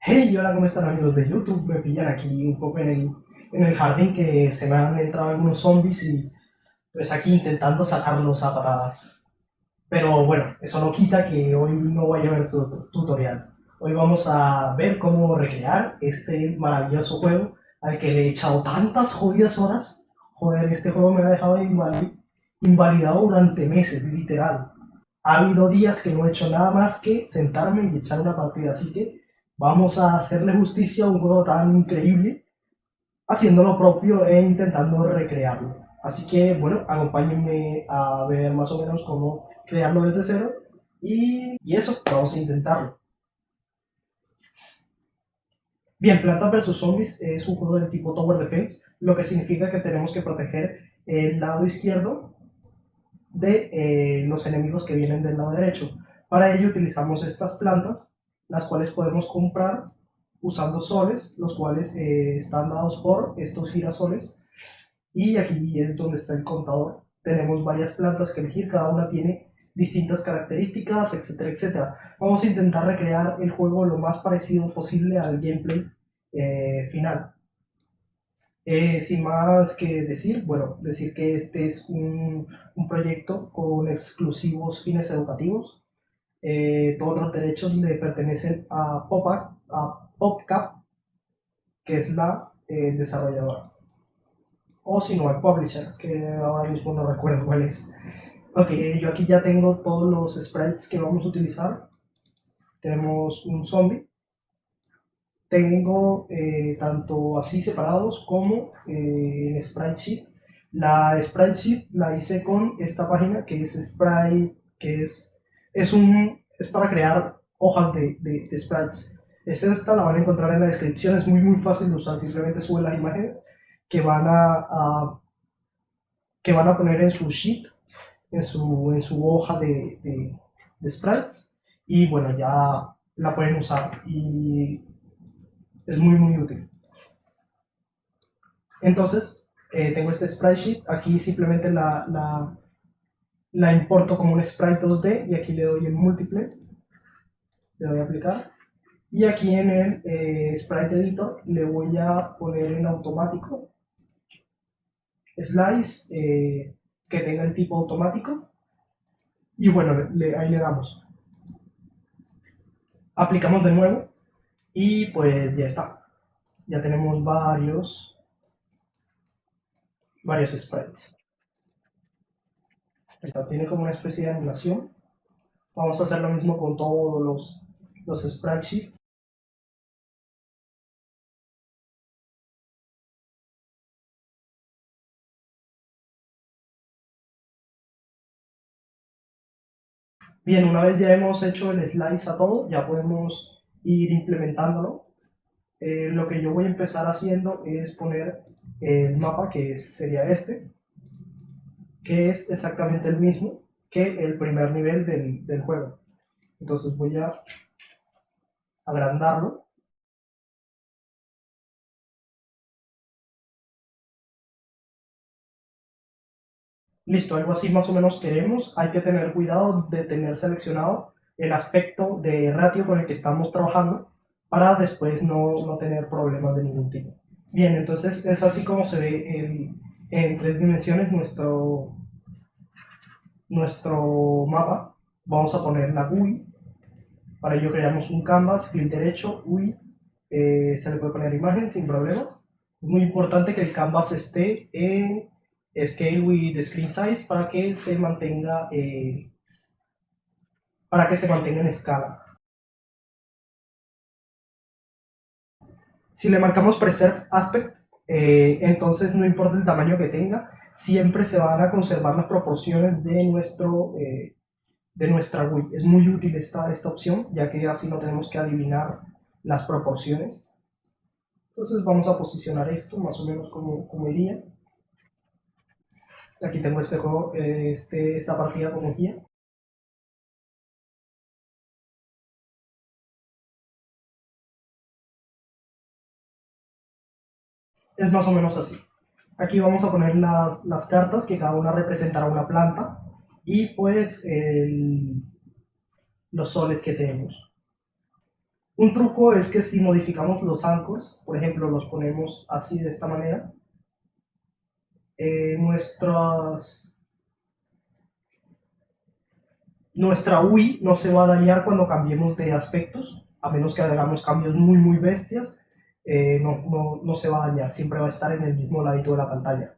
Hey, hola, ¿cómo están amigos de YouTube? Me pillan aquí un poco en el jardín que se me han entrado algunos zombies y pues aquí intentando sacarlos a patadas. Pero bueno, eso no quita que hoy no vaya a haber tutorial. Hoy vamos a ver cómo recrear este maravilloso juego al que le he echado tantas jodidas horas. Joder, este juego me ha dejado invalidado durante meses, literal. Ha habido días que no he hecho nada más que sentarme y echar una partida, así que vamos a hacerle justicia a un juego tan increíble, haciendo lo propio e intentando recrearlo. Así que, bueno, acompáñenme a ver más o menos cómo crearlo desde cero y eso, vamos a intentarlo. Bien, Planta vs Zombies es un juego del tipo Tower Defense, lo que significa que tenemos que proteger el lado izquierdo de los enemigos que vienen del lado derecho. Para ello utilizamos estas plantas, las cuales podemos comprar usando soles, los cuales están dados por estos girasoles. Y aquí es donde está el contador. Tenemos varias plantas que elegir, cada una tiene distintas características, etcétera, etcétera. Vamos a intentar recrear el juego lo más parecido posible al gameplay final. Sin más que decir, bueno, decir que este es un proyecto con exclusivos fines educativos. Todos los derechos le pertenecen a PopCap, que es la desarrolladora. O si no, al publisher, que ahora mismo no recuerdo cuál es. Ok, yo aquí ya tengo todos los sprites que vamos a utilizar. Tenemos un zombie. Tengo tanto así separados como en Sprite Sheet. La Sprite Sheet la hice con esta página que es Sprite, es para crear hojas de sprites. Es esta, la van a encontrar en la descripción, es muy fácil de usar, simplemente sube las imágenes que van que van a poner en su sheet, en su hoja de sprites, y bueno, ya la pueden usar y es muy útil. Entonces, tengo este sprite sheet, aquí simplemente la importo como un sprite 2D y aquí le doy en múltiple, le doy a aplicar. Y aquí en el sprite editor le voy a poner en automático slice que tenga el tipo automático. Y bueno, ahí le damos. Aplicamos de nuevo y pues ya está. Ya tenemos varios sprites. Esta tiene como una especie de animación. Vamos a hacer lo mismo con todos los spreadsheets. Bien, una vez ya hemos hecho el slice a todo, ya podemos ir implementándolo. Lo que yo voy a empezar haciendo es poner el mapa, que sería este, que es exactamente el mismo que el primer nivel del juego. Entonces voy a agrandarlo. Listo, algo así más o menos queremos. Hay que tener cuidado de tener seleccionado el aspecto de ratio con el que estamos trabajando para después no tener problemas de ningún tipo. Bien, entonces es así como se ve en 3 dimensiones nuestro mapa. Vamos a poner la GUI. Para ello creamos un canvas, clic derecho, GUI. Se le puede poner imagen sin problemas. Es muy importante que el canvas esté en Scale with Screen Size para que se mantenga en escala. Si le marcamos Preserve Aspect, entonces no importa el tamaño que tenga, siempre se van a conservar las proporciones de nuestra GUI. Es muy útil esta opción, ya que así no tenemos que adivinar las proporciones. Entonces vamos a posicionar esto más o menos como iría. Aquí tengo esta partida como guía. Es más o menos así. Aquí vamos a poner las cartas, que cada una representará una planta, y pues los soles que tenemos. Un truco es que si modificamos los anchors, por ejemplo, los ponemos así de esta manera, nuestra UI no se va a dañar cuando cambiemos de aspectos, a menos que hagamos cambios muy bestias, no se va a dañar, siempre va a estar en el mismo ladito de la pantalla,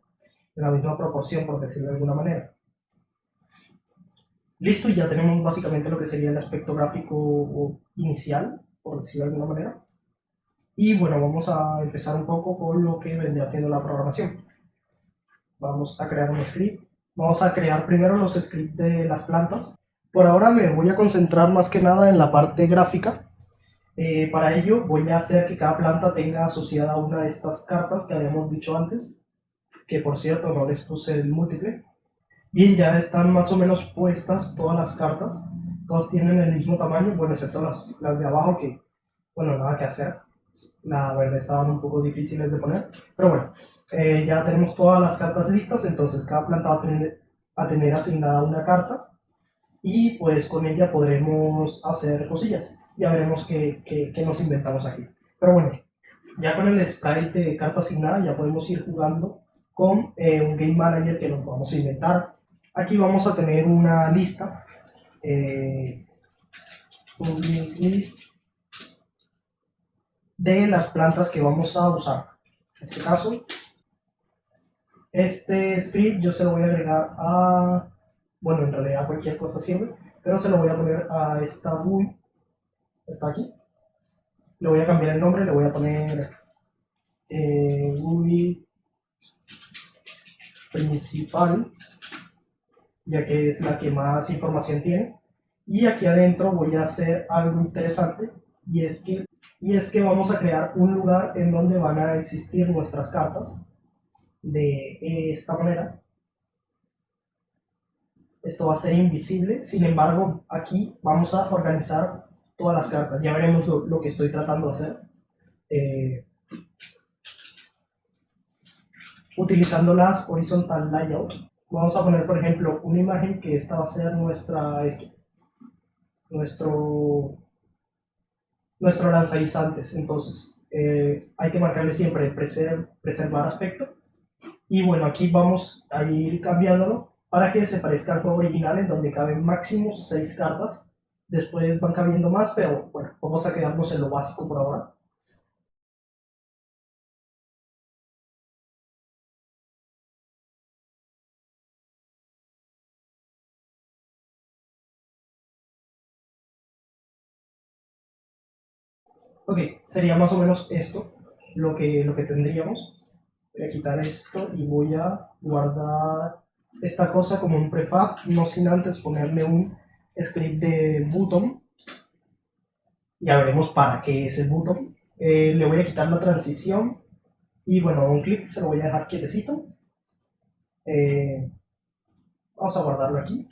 en la misma proporción, por decirlo de alguna manera. Listo, y ya tenemos básicamente lo que sería el aspecto gráfico inicial, por decirlo de alguna manera. Y bueno, vamos a empezar un poco con lo que vendría siendo la programación. Vamos a crear un script. Vamos a crear primero los scripts de las plantas. Por ahora me voy a concentrar más que nada en la parte gráfica. Para ello voy a hacer que cada planta tenga asociada una de estas cartas que habíamos dicho antes, que por cierto no les puse el múltiple. Bien, ya están más o menos puestas todas las cartas. Todas tienen el mismo tamaño, bueno, excepto las de abajo que, bueno, nada que hacer. La verdad estaban un poco difíciles de poner, pero bueno, ya tenemos todas las cartas listas, entonces cada planta va a tener asignada una carta y pues con ella podremos hacer cosillas. Ya veremos qué nos inventamos aquí. Pero bueno, ya con el sprite de carta asignada ya podemos ir jugando con un game manager que nos vamos a inventar. Aquí vamos a tener una lista, un list de las plantas que vamos a usar. En este caso, este script yo se lo voy a agregar a, bueno, en realidad cualquier cosa sirve, pero se lo voy a poner a esta GUI, está aquí. Le voy a cambiar el nombre, le voy a poner GUI principal, ya que es la que más información tiene. Y aquí adentro voy a hacer algo interesante, y es que vamos a crear un lugar en donde van a existir nuestras cartas de esta manera. Esto va a ser invisible, sin embargo aquí vamos a organizar todas las cartas. Ya veremos lo que estoy tratando de hacer. Utilizando las horizontal layout, vamos a poner por ejemplo una imagen que esta va a ser nuestro lanzaguisantes. Entonces hay que marcarle siempre preservar aspecto. Y bueno, aquí vamos a ir cambiándolo para que se parezca al juego original, en donde caben máximo 6 cartas. Después van cabiendo más, pero bueno, vamos a quedarnos en lo básico por ahora. Ok, sería más o menos esto lo que tendríamos. Voy a quitar esto y voy a guardar esta cosa como un prefab, no sin antes ponerle un script de button. Ya veremos para qué es el button. Le voy a quitar la transición y bueno, un clic se lo voy a dejar quietecito. Vamos a guardarlo aquí.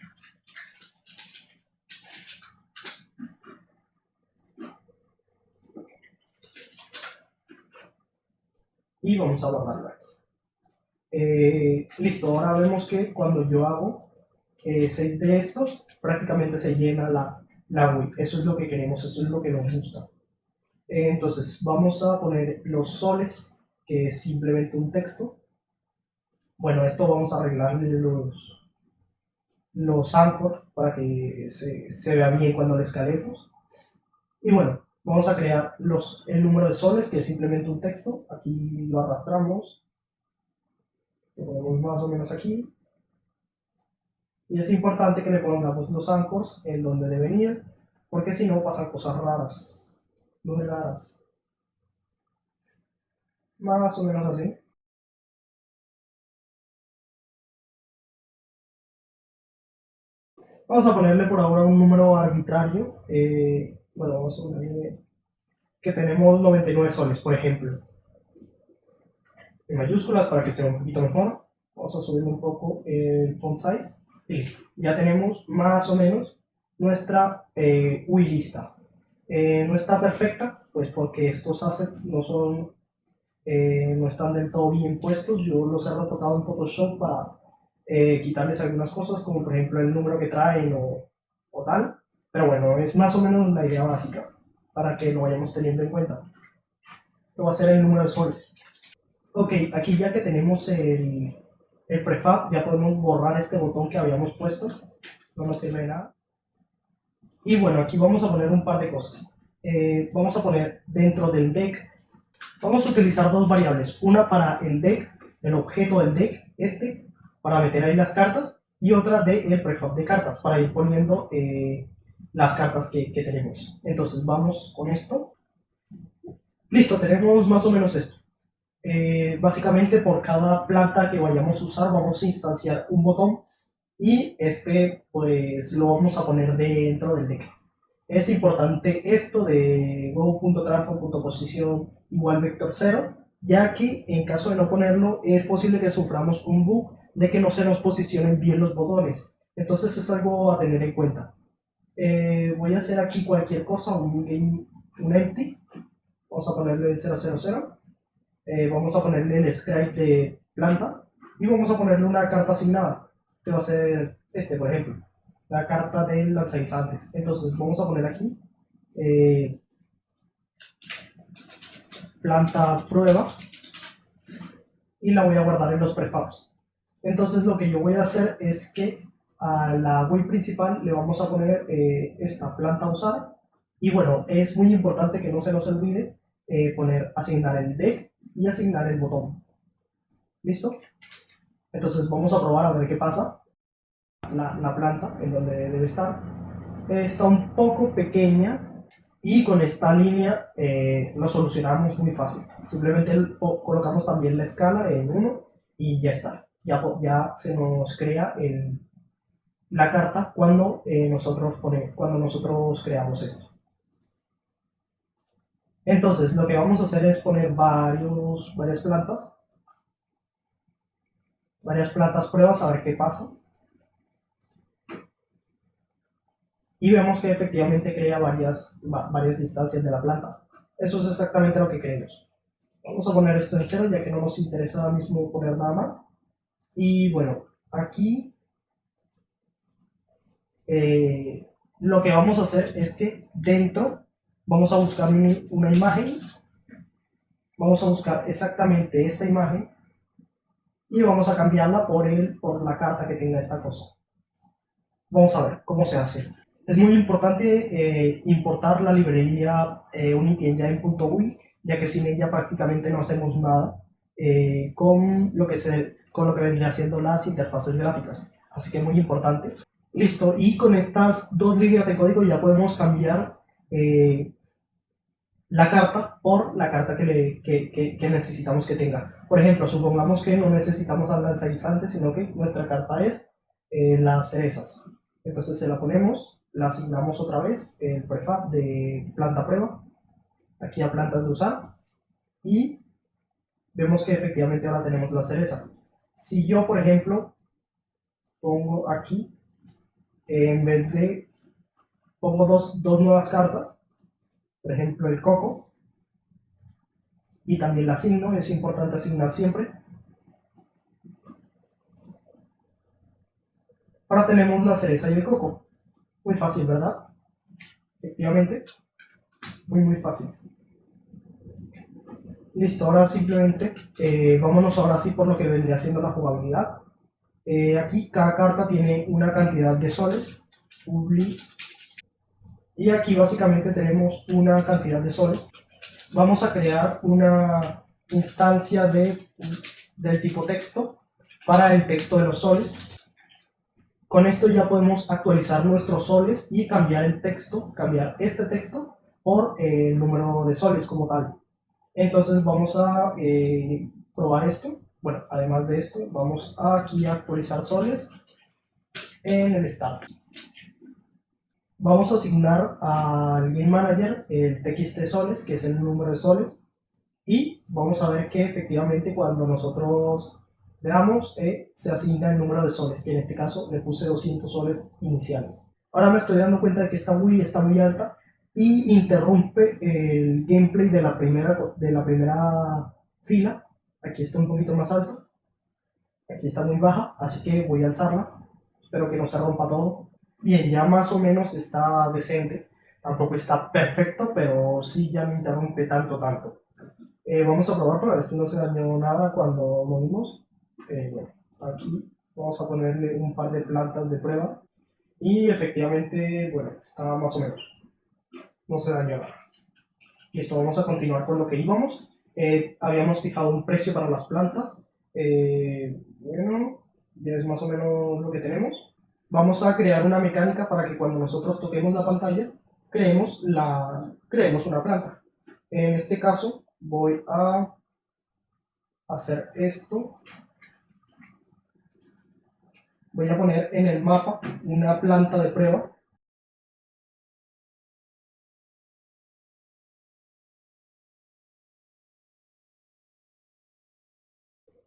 Y vamos a guardarlo aquí. Listo, ahora vemos que cuando yo hago 6 de estos, prácticamente se llena la WIP. Eso es lo que queremos, eso es lo que nos gusta. Entonces vamos a poner los soles, que es simplemente un texto. Bueno, esto vamos a arreglarle los anchors para que se vea bien cuando lo escalemos. Y bueno, vamos a crear el número de soles, que es simplemente un texto. Aquí lo arrastramos, lo ponemos más o menos aquí. Y es importante que le pongamos los anchors en donde deben ir, porque si no pasan cosas raras, muy raras. Más o menos así. Vamos a ponerle por ahora un número arbitrario. Bueno, vamos a ponerle que tenemos 99 soles, por ejemplo. En mayúsculas para que sea un poquito mejor. Vamos a subir un poco el font size. Y listo. Ya tenemos más o menos nuestra UI lista. No está perfecta, pues porque estos assets no están del todo bien puestos. Yo los he retocado en Photoshop para quitarles algunas cosas, como por ejemplo el número que traen o tal. Pero bueno, es más o menos la idea básica. para que lo vayamos teniendo en cuenta. Esto va a ser el número de soles. Ok, aquí ya que tenemos el prefab, ya podemos borrar este botón que habíamos puesto. No nos sirve de nada. Y bueno, aquí vamos a poner un par de cosas. Vamos a poner dentro del deck, vamos a utilizar dos variables. Una para el deck, el objeto del deck, para meter ahí las cartas. Y otra de el prefab de cartas, para ir poniendo las cartas que tenemos. Entonces vamos con esto. Listo, tenemos más o menos esto. Básicamente por cada planta que vayamos a usar vamos a instanciar un botón y pues lo vamos a poner dentro del deck. Es importante esto de go.transform.posición igual vector 0, ya que en caso de no ponerlo es posible que suframos un bug de que no se nos posicionen bien los botones. Entonces es algo a tener en cuenta. Voy a hacer aquí cualquier cosa, un empty. Vamos a ponerle 000. Vamos a ponerle el scribe de planta y vamos a ponerle una carta asignada. Este va a ser por ejemplo, la carta del lanzaguisantes. Entonces vamos a poner aquí planta prueba y la voy a guardar en los prefabs. Entonces lo que yo voy a hacer es que a la GUI principal le vamos a poner esta planta a usar. Y bueno, es muy importante que no se nos olvide asignar el deck y asignar el botón. ¿Listo? Entonces vamos a probar a ver qué pasa. La planta en donde debe estar está un poco pequeña y con esta línea lo solucionamos muy fácil. Simplemente colocamos también la escala en 1 y ya está. Ya se nos crea la carta cuando nosotros creamos esto. Entonces lo que vamos a hacer es poner varias plantas pruebas a ver qué pasa. Y vemos que efectivamente crea varias instancias de la planta. Eso es exactamente lo que queremos. Vamos a poner esto en 0 ya que no nos interesa ahora mismo poner nada más. Y bueno, aquí lo que vamos a hacer es que dentro vamos a buscar una imagen. Vamos a buscar exactamente esta imagen y vamos a cambiarla por la carta que tenga esta cosa. Vamos a ver cómo se hace. Es muy importante importar la librería Unity Engine.ui, ya que sin ella prácticamente no hacemos nada con lo que vendría siendo las interfaces gráficas. Así que es muy importante. Listo, y con estas dos líneas de código ya podemos cambiar la carta por la carta que necesitamos que tenga. Por ejemplo, supongamos que no necesitamos al lanzaguisante, sino que nuestra carta es las cerezas. Entonces se la ponemos, la asignamos otra vez, el prefab de planta prueba, aquí a plantas de usar, y vemos que efectivamente ahora tenemos la cereza. Si yo, por ejemplo, pongo aquí, en vez de, pongo dos nuevas cartas, por ejemplo el coco, y también la asigno, es importante asignar siempre. Ahora tenemos la cereza y el coco. Muy fácil, ¿verdad? Efectivamente, muy fácil. Listo, ahora simplemente vámonos ahora sí por lo que vendría siendo la jugabilidad. Aquí cada carta tiene una cantidad de soles, y aquí básicamente tenemos una cantidad de soles. Vamos a crear una instancia del tipo texto para el texto de los soles. Con esto ya podemos actualizar nuestros soles y cambiar cambiar este texto por el número de soles como tal. Entonces vamos a probar esto. Bueno, además de esto, vamos aquí a actualizar soles en el start. Vamos a asignar al Game Manager el txt soles, que es el número de soles, y vamos a ver que efectivamente cuando nosotros veamos se asigna el número de soles, que en este caso le puse 200 soles iniciales. Ahora me estoy dando cuenta de que esta GUI está muy alta y interrumpe el gameplay de la primera fila. Aquí está un poquito más alto, aquí está muy baja, así que voy a alzarla. Espero que no se rompa todo. Bien, ya más o menos está decente. Tampoco está perfecto, pero sí ya me interrumpe tanto. Vamos a probar para ver si no se dañó nada cuando movimos. Bueno, aquí vamos a ponerle un par de plantas de prueba y efectivamente, bueno, está más o menos, no se dañó nada. Listo, vamos a continuar con lo que íbamos. Habíamos fijado un precio para las plantas. Bueno, ya es más o menos lo que tenemos. Vamos a crear una mecánica para que cuando nosotros toquemos la pantalla, creemos una planta. En este caso, voy a hacer esto. Voy a poner en el mapa una planta de prueba.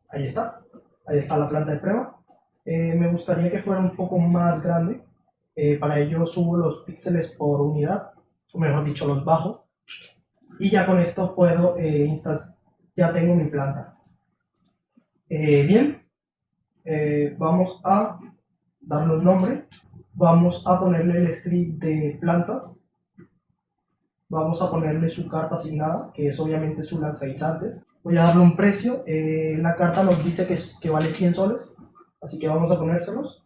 Ahí está. Ahí está la planta de prueba. Me gustaría que fuera un poco más grande. Para ello subo los píxeles por unidad, o mejor dicho, los bajo. Y ya con esto puedo ya tengo mi planta. Bien, vamos a darle un nombre. Vamos a ponerle el script de plantas. Vamos a ponerle su carta asignada, que es obviamente su lanzaguisantes. Voy a darle un precio. La carta nos dice que vale 100 soles, así que vamos a ponérselos.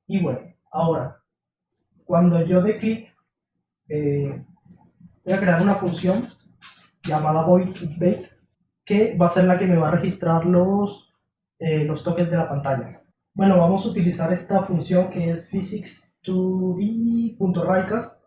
Y bueno, ahora, cuando yo dé clic, voy a crear una función llamada void que va a ser la que me va a registrar los toques de la pantalla. Bueno, vamos a utilizar esta función que es physics2d.raycast,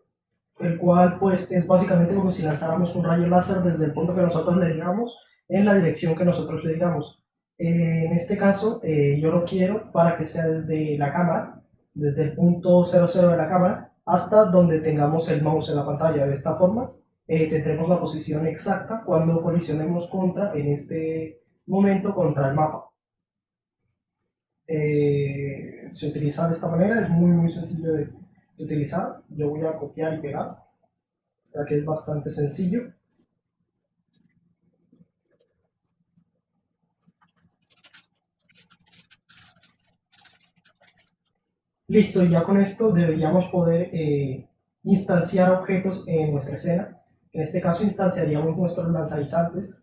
el cual pues es básicamente como si lanzáramos un rayo láser desde el punto que nosotros le digamos en la dirección que nosotros le digamos. En este caso yo lo quiero para que sea desde la cámara, desde el punto 00 de la cámara hasta donde tengamos el mouse en la pantalla. De esta forma tendremos la posición exacta cuando colisionemos en este momento contra el mapa. Se utiliza de esta manera, es muy sencillo de utilizar. Yo voy a copiar y pegar, ya que es bastante sencillo. Listo, y ya con esto deberíamos poder instanciar objetos en nuestra escena. En este caso instanciaríamos nuestros lanzaguisantes.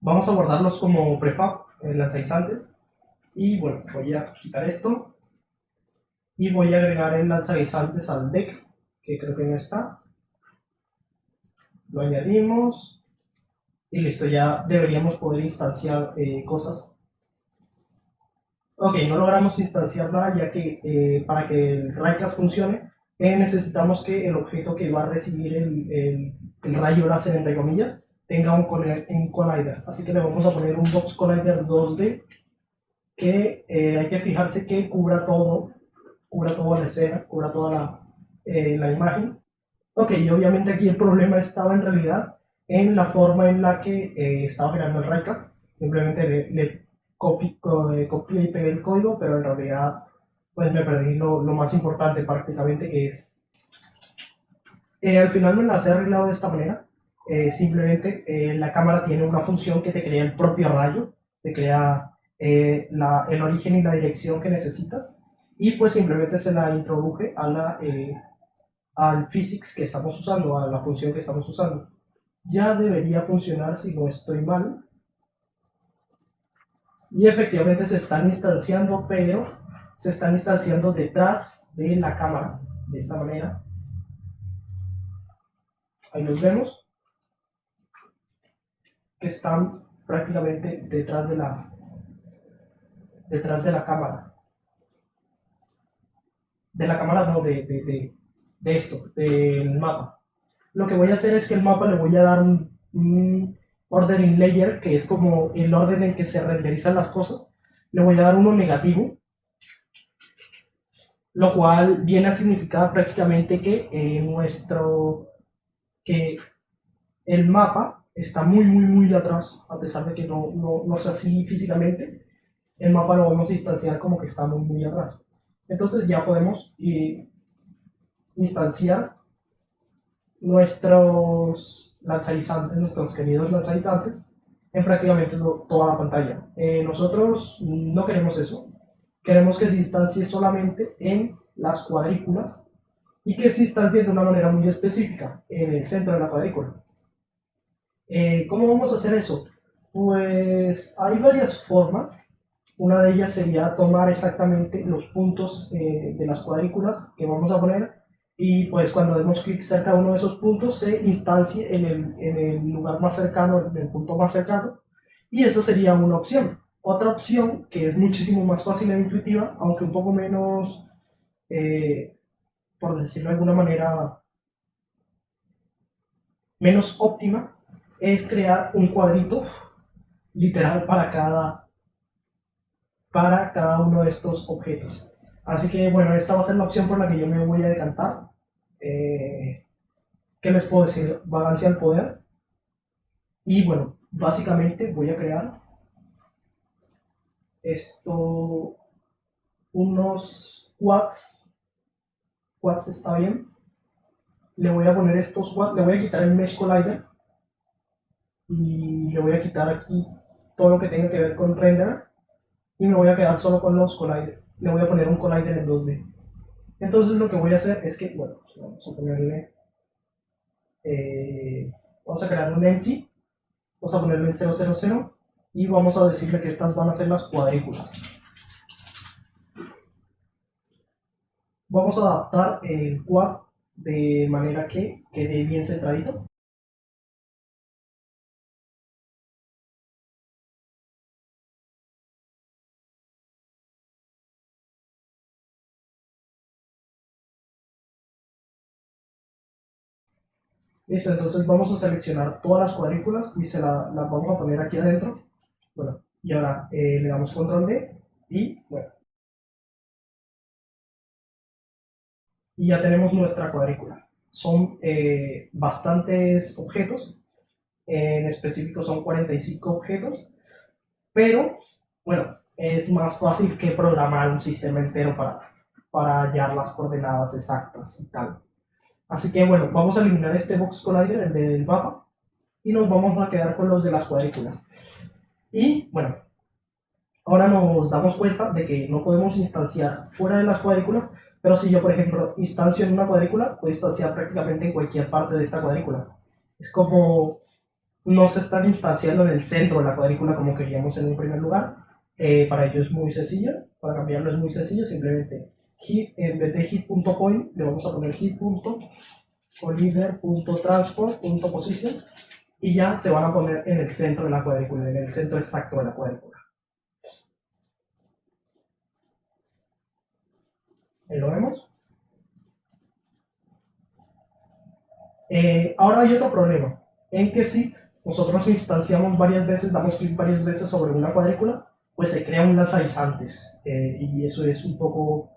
Vamos a guardarlos como prefab, lanzaguisantes. Y bueno, voy a quitar esto. Y voy a agregar el lanzaguisantes al deck, que creo que no está. Lo añadimos. Y listo, ya deberíamos poder instanciar cosas. Ok, no logramos instanciar nada ya que para que el raycast funcione necesitamos que el objeto que va a recibir el rayo láser, entre comillas, tenga un collider. Así que le vamos a poner un box collider 2D que hay que fijarse que cubra toda la escena, cubra toda la imagen. Ok, y obviamente aquí el problema estaba en realidad en la forma en la que estaba generando el raycast. Simplemente le copié y pegué el código, pero en realidad pues me perdí lo más importante prácticamente, que es al final me las he arreglado de esta manera. Simplemente la cámara tiene una función que te crea el propio rayo, te crea el origen y la dirección que necesitas, y pues simplemente se la introduje al physics que estamos usando, a la función que estamos usando. Ya debería funcionar si no estoy mal. Y efectivamente se están instanciando, pero se están instanciando detrás de la cámara, de esta manera. Ahí los vemos, que están prácticamente detrás de la cámara. De la cámara no, de esto, del mapa. Lo que voy a hacer es que el mapa le voy a dar un ordering layer, que es como el orden en que se renderizan las cosas. Le voy a dar uno negativo, lo cual viene a significar prácticamente que que el mapa está muy atrás, a pesar de que no sea así físicamente. El mapa lo vamos a instanciar como que está muy atrás. Entonces ya podemos instanciar nuestros lanzaguisantes, nuestros queridos lanzaguisantes, en prácticamente toda la pantalla. Nosotros no queremos eso. Queremos que se instancie solamente en las cuadrículas y que se instancien de una manera muy específica en el centro de la cuadrícula. ¿Cómo vamos a hacer eso? Pues hay varias formas. Una de ellas sería tomar exactamente los puntos de las cuadrículas que vamos a poner y pues cuando demos clic cerca de uno de esos puntos se instancie en el lugar más cercano, en el punto más cercano, y esa sería una opción. Otra opción que es muchísimo más fácil e intuitiva, aunque un poco menos, por decirlo de alguna manera, menos óptima, es crear un cuadrito literal para cada uno de estos objetos. Así que bueno, esta va a ser la opción por la que yo me voy a decantar. Eh, ¿Qué les puedo decir? Balance al poder. Y bueno, básicamente voy a crear esto, unos quads. Quads está bien. Le voy a poner estos quads, le voy a quitar el Mesh Collider y le voy a quitar aquí todo lo que tenga que ver con render y me voy a quedar solo con los colliders. Le voy a poner un collider en 2D. Entonces lo que voy a hacer es que, bueno, vamos a ponerle, vamos a crear un empty, vamos a ponerle en 000 y vamos a decirle que estas van a ser las cuadrículas. Vamos a adaptar el quad de manera que quede bien centradito. Listo, entonces vamos a seleccionar todas las cuadrículas y las vamos a poner aquí adentro. Bueno, y ahora le damos control D y bueno, y ya tenemos nuestra cuadrícula. Son bastantes objetos, en específico son 45 objetos, pero bueno, es más fácil que programar un sistema entero para hallar las coordenadas exactas y tal. Así que bueno, vamos a eliminar este box collider, el del mapa, y nos vamos a quedar con los de las cuadrículas. Y bueno, ahora nos damos cuenta de que no podemos instanciar fuera de las cuadrículas, pero si yo, por ejemplo, instancio en una cuadrícula, puedo instanciar prácticamente en cualquier parte de esta cuadrícula. Es como no se están instanciando en el centro de la cuadrícula como queríamos en un primer lugar. Para ello es muy sencillo, para cambiarlo es muy sencillo, simplemente hit, en vez de hit.point, le vamos a poner hit.collider.transform.position y ya se van a poner en el centro de la cuadrícula, en el centro exacto de la cuadrícula. Ahí lo vemos. Ahora hay otro problema, en que si nosotros instanciamos varias veces, damos clic varias veces sobre una cuadrícula, pues se crea un lanzaguisantes y eso es un poco,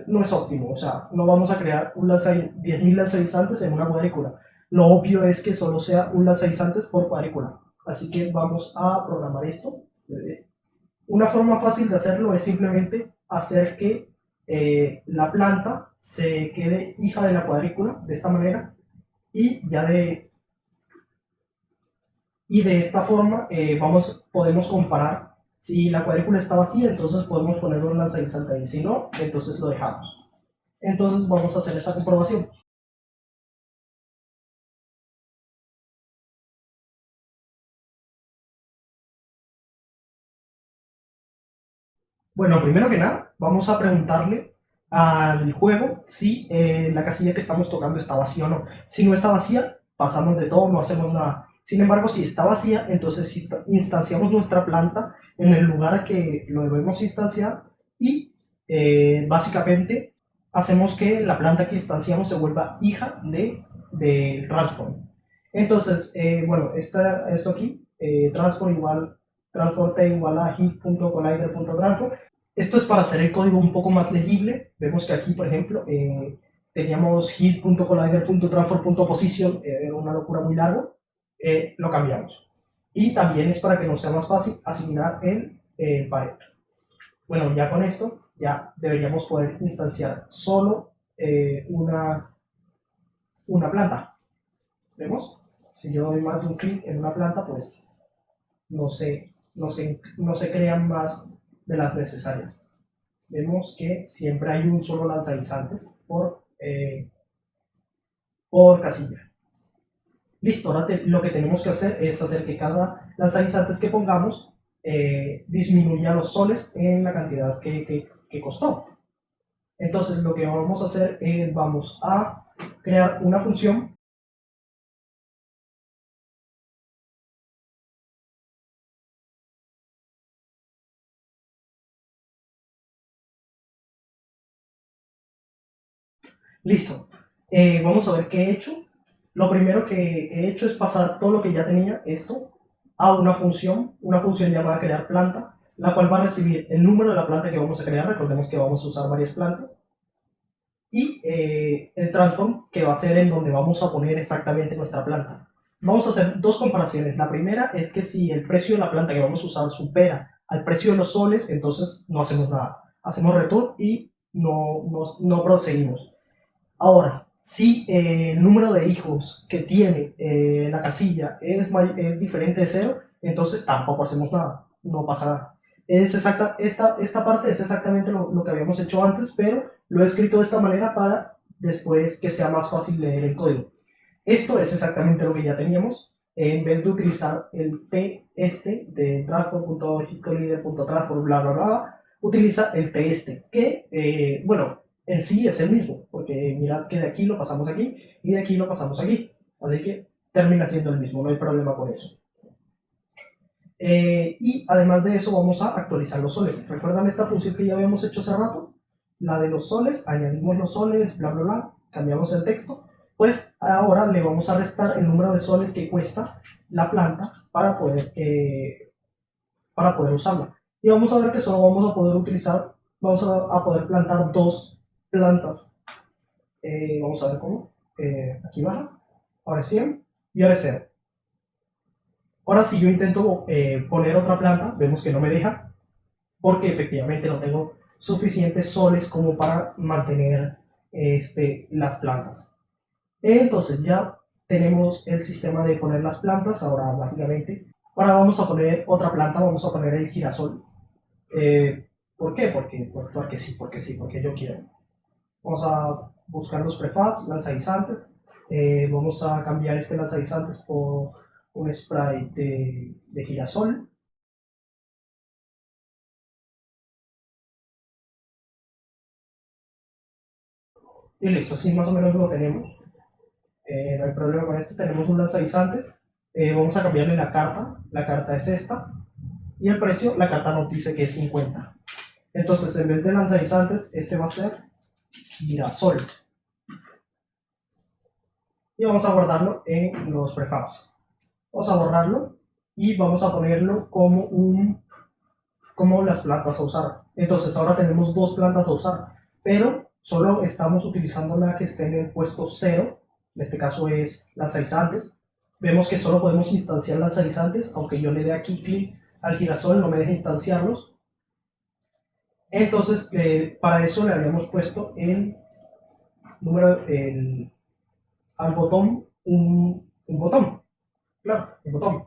no es óptimo, o sea, no vamos a crear 10.000 lanzaguisantes en una cuadrícula. Lo obvio es que solo sea un lanzaguisantes por cuadrícula, así que vamos a programar esto. Una forma fácil de hacerlo es simplemente hacer que la planta se quede hija de la cuadrícula de esta manera y ya de esta forma podemos comparar. Si la cuadrícula está vacía, entonces podemos poner un lanzaguisante ahí. Si no, entonces lo dejamos. Entonces vamos a hacer esa comprobación. Bueno, primero que nada, vamos a preguntarle al juego si la casilla que estamos tocando está vacía o no. Si no está vacía, pasamos de todo, no hacemos nada. Sin embargo, si está vacía, entonces instanciamos nuestra planta en el lugar que lo debemos instanciar y básicamente hacemos que la planta que instanciamos se vuelva hija del transform. Entonces, bueno, esto aquí, transform t igual a hit.collider.transform. Esto es para hacer el código un poco más legible. Vemos que aquí, por ejemplo, teníamos hit.collider.transform.position, era una locura muy largo, lo cambiamos. Y también es para que nos sea más fácil asignar el pared. Bueno, ya con esto, ya deberíamos poder instanciar solo una planta. ¿Vemos? Si yo doy más de un clic en una planta, pues no se crean más de las necesarias. Vemos que siempre hay un solo lanzaguisantes por por casilla. Listo, ahora lo que tenemos que hacer es hacer que cada lanzaguisantes que pongamos disminuya los soles en la cantidad que costó. Entonces lo que vamos a hacer es vamos a crear una función listo. Vamos a ver qué he hecho. Lo primero que he hecho es pasar todo lo que ya tenía, esto, a una función llamada crear planta, la cual va a recibir el número de la planta que vamos a crear. Recordemos que vamos a usar varias plantas. Y el transform, que va a ser en donde vamos a poner exactamente nuestra planta. Vamos a hacer dos comparaciones. La primera es que si el precio de la planta que vamos a usar supera al precio de los soles, entonces no hacemos nada. Hacemos return y no proseguimos. Ahora, si el número de hijos que tiene la casilla es diferente de 0, entonces tampoco hacemos nada, no pasa nada. Esta parte es exactamente lo que habíamos hecho antes, pero lo he escrito de esta manera para después que sea más fácil leer el código. Esto es exactamente lo que ya teníamos. En vez de utilizar el T de transform.objectLeader.transform, bla, bla, bla, utiliza el T que, bueno, en sí es el mismo, porque mirad que de aquí lo pasamos aquí y de aquí lo pasamos aquí. Así que termina siendo el mismo, no hay problema con eso. Y además de eso vamos a actualizar los soles. ¿Recuerdan esta función que ya habíamos hecho hace rato? La de los soles, añadimos los soles, bla, bla, bla, cambiamos el texto. Pues ahora le vamos a restar el número de soles que cuesta la planta para poder usarla. Y vamos a ver que solo vamos a poder utilizar, vamos a poder plantar dos plantas. Vamos a ver cómo. Aquí baja, ahora es 100 y ahora es 0. Ahora si yo intento poner otra planta, vemos que no me deja, porque efectivamente no tengo suficientes soles como para mantener las plantas. Entonces ya tenemos el sistema de poner las plantas. Ahora básicamente, ahora vamos a poner otra planta, vamos a poner el girasol. ¿Por qué? Porque sí, porque yo quiero. Vamos a buscar los prefabs, lanzaguisantes. Vamos a cambiar este lanzaguisantes por un sprite de girasol. Y listo, así más o menos lo tenemos. No hay problema con esto. Tenemos un lanzaguisantes. Vamos a cambiarle la carta. La carta es esta. Y el precio, la carta nos dice que es 50. Entonces, en vez de lanzaguisantes, este va a ser girasol. Y vamos a guardarlo en los prefabs. Vamos a borrarlo y vamos a ponerlo como las plantas a usar. Entonces ahora tenemos dos plantas a usar, pero solo estamos utilizando la que esté en el puesto 0, en este caso es lanzaguisantes. Vemos que solo podemos instanciar lanzaguisantes, aunque yo le dé aquí clic al girasol no me deja instanciarlos. Entonces para eso le habíamos puesto al botón un botón, claro, un botón,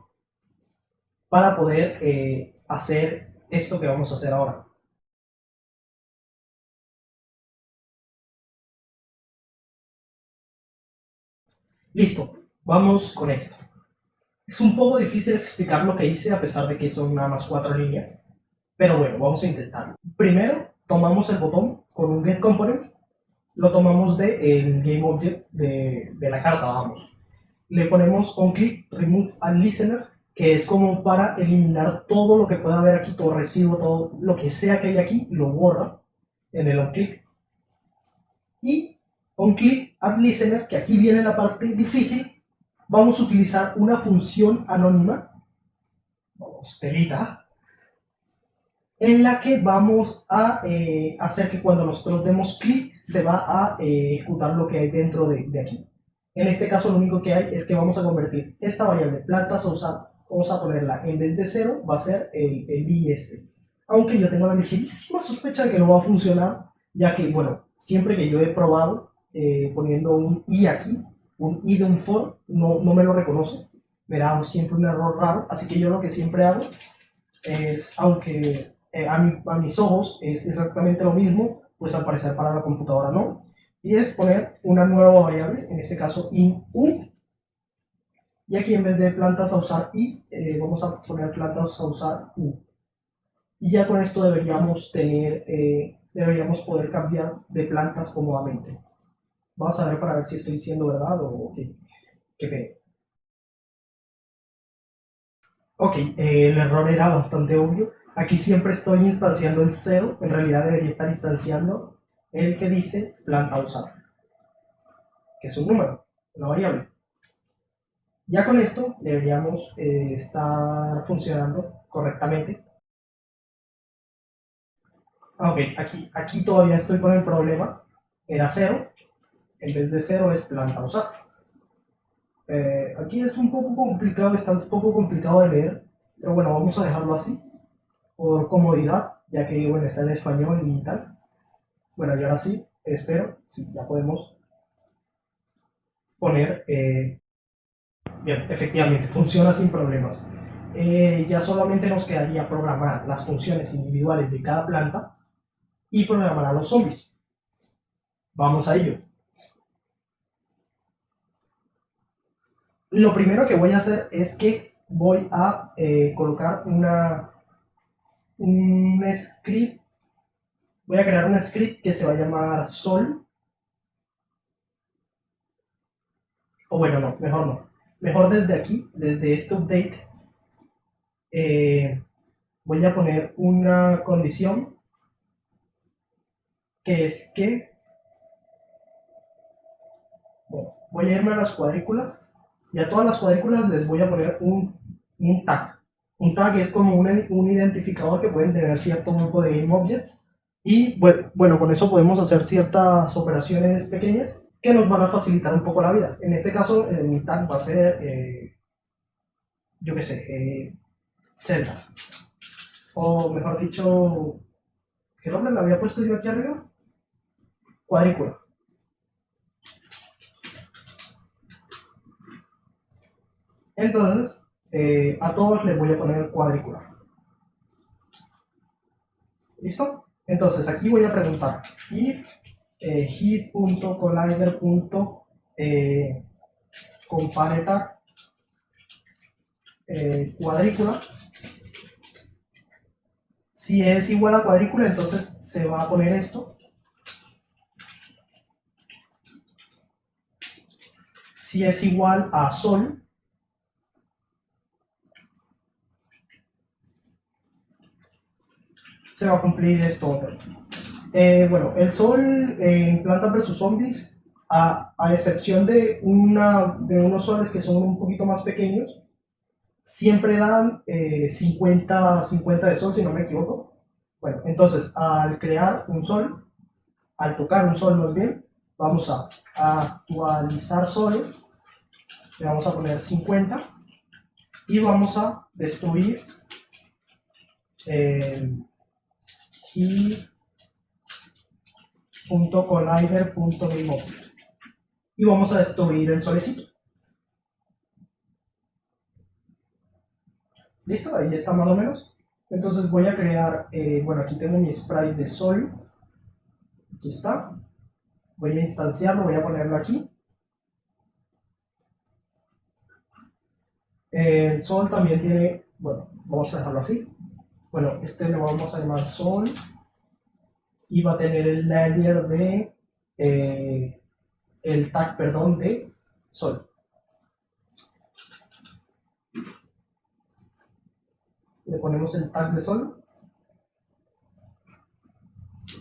para poder hacer esto que vamos a hacer ahora. Listo, vamos con esto. Es un poco difícil explicar lo que hice a pesar de que son nada más 4 líneas, pero bueno, vamos a intentarlo. Primero, tomamos el botón con un getComponent, lo tomamos del GameObject de la carta, vamos. Le ponemos onClick, remove and listener, que es como para eliminar todo lo que pueda haber aquí, todo residuo, todo lo que sea que hay aquí, lo borra en el onClick. Y onClick add listener, que aquí viene la parte difícil, vamos a utilizar una función anónima, telita, en la que vamos a hacer que cuando nosotros demos clic se va a ejecutar lo que hay dentro de aquí. En este caso lo único que hay es que vamos a convertir esta variable plantas a usar, vamos a ponerla en vez de 0, va a ser el i Aunque yo tengo la ligerísima sospecha de que no va a funcionar, ya que, bueno, siempre que yo he probado poniendo un i aquí, un i de un for, no me lo reconoce, me da siempre un error raro, así que yo lo que siempre hago es, aunque a mis ojos es exactamente lo mismo, pues al parecer para la computadora no. y es poner una nueva variable, en este caso int u, y aquí en vez de plantas a usar i, vamos a poner plantas a usar u. Y ya con esto deberíamos poder cambiar de plantas cómodamente. Vamos a ver para ver si estoy diciendo verdad o qué pedo. Ok, el error era bastante obvio. Aquí siempre estoy instanciando el 0, en realidad debería estar instanciando el que dice planta a usar, que es un número, una variable. Ya con esto deberíamos estar funcionando correctamente. Ok, aquí todavía estoy con el problema. Era 0, en vez de 0 es planta a usar. Aquí es un poco complicado, está un poco complicado de leer, pero bueno, vamos a dejarlo así, por comodidad, ya que bueno, está en español y tal. Bueno, y ahora sí, espero, sí, ya podemos poner, bien, efectivamente, funciona sin problemas. Ya solamente nos quedaría programar las funciones individuales de cada planta y programar a los zombies. Vamos a ello. Lo primero que voy a hacer es que voy a colocar un script. Voy a crear un script que se va a llamar sol. O bueno, no, mejor no. Mejor desde aquí, desde este update, voy a poner una condición que es que, bueno, voy a irme a las cuadrículas y a todas las cuadrículas les voy a poner un tag. Un tag es como un identificador que pueden tener cierto grupo de game objects y bueno, con eso podemos hacer ciertas operaciones pequeñas que nos van a facilitar un poco la vida. En este caso, mi tag va a ser, yo qué sé, Zelda. O mejor dicho, ¿qué nombre le había puesto yo aquí arriba? Cuadrícula. Entonces, a todos les voy a poner cuadrícula. ¿Listo? Entonces, aquí voy a preguntar if hit.collider.compareTag cuadrícula. Si es igual a cuadrícula, entonces se va a poner esto. Si es igual a sol, se va a cumplir esto otro. Bueno, el sol en Plantas vs Zombies, a excepción de unos soles que son un poquito más pequeños, siempre dan 50 de sol, si no me equivoco. Bueno, entonces al crear un sol, al tocar un sol más bien, vamos a actualizar soles, le vamos a poner 50 y vamos a destruir hit.collider.gameObject y vamos a destruir el solecito. ¿Listo? Ahí está más o menos. Entonces voy a crear, bueno, aquí tengo mi sprite de sol. Aquí está. Voy a instanciarlo, voy a ponerlo aquí. El sol también tiene, bueno, vamos a dejarlo así. Bueno, este lo vamos a llamar sol y va a tener el layer de, el tag, perdón, de sol. Le ponemos el tag de sol.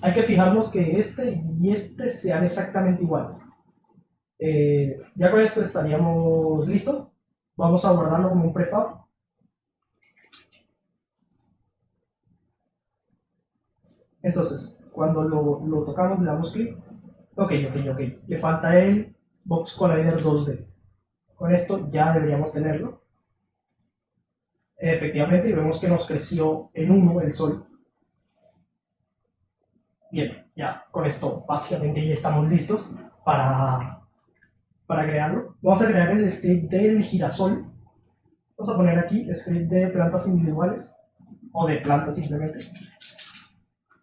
Hay que fijarnos que este y este sean exactamente iguales. Ya con esto estaríamos listos. Vamos a guardarlo como un prefab. Entonces, cuando lo tocamos, le damos clic. Ok. Le falta el Box Collider 2D. Con esto ya deberíamos tenerlo. Efectivamente, y vemos que nos creció en 1 el sol. Bien, ya con esto básicamente ya estamos listos para crearlo. Vamos a crear el script del girasol. Vamos a poner aquí script de plantas individuales o de plantas simplemente.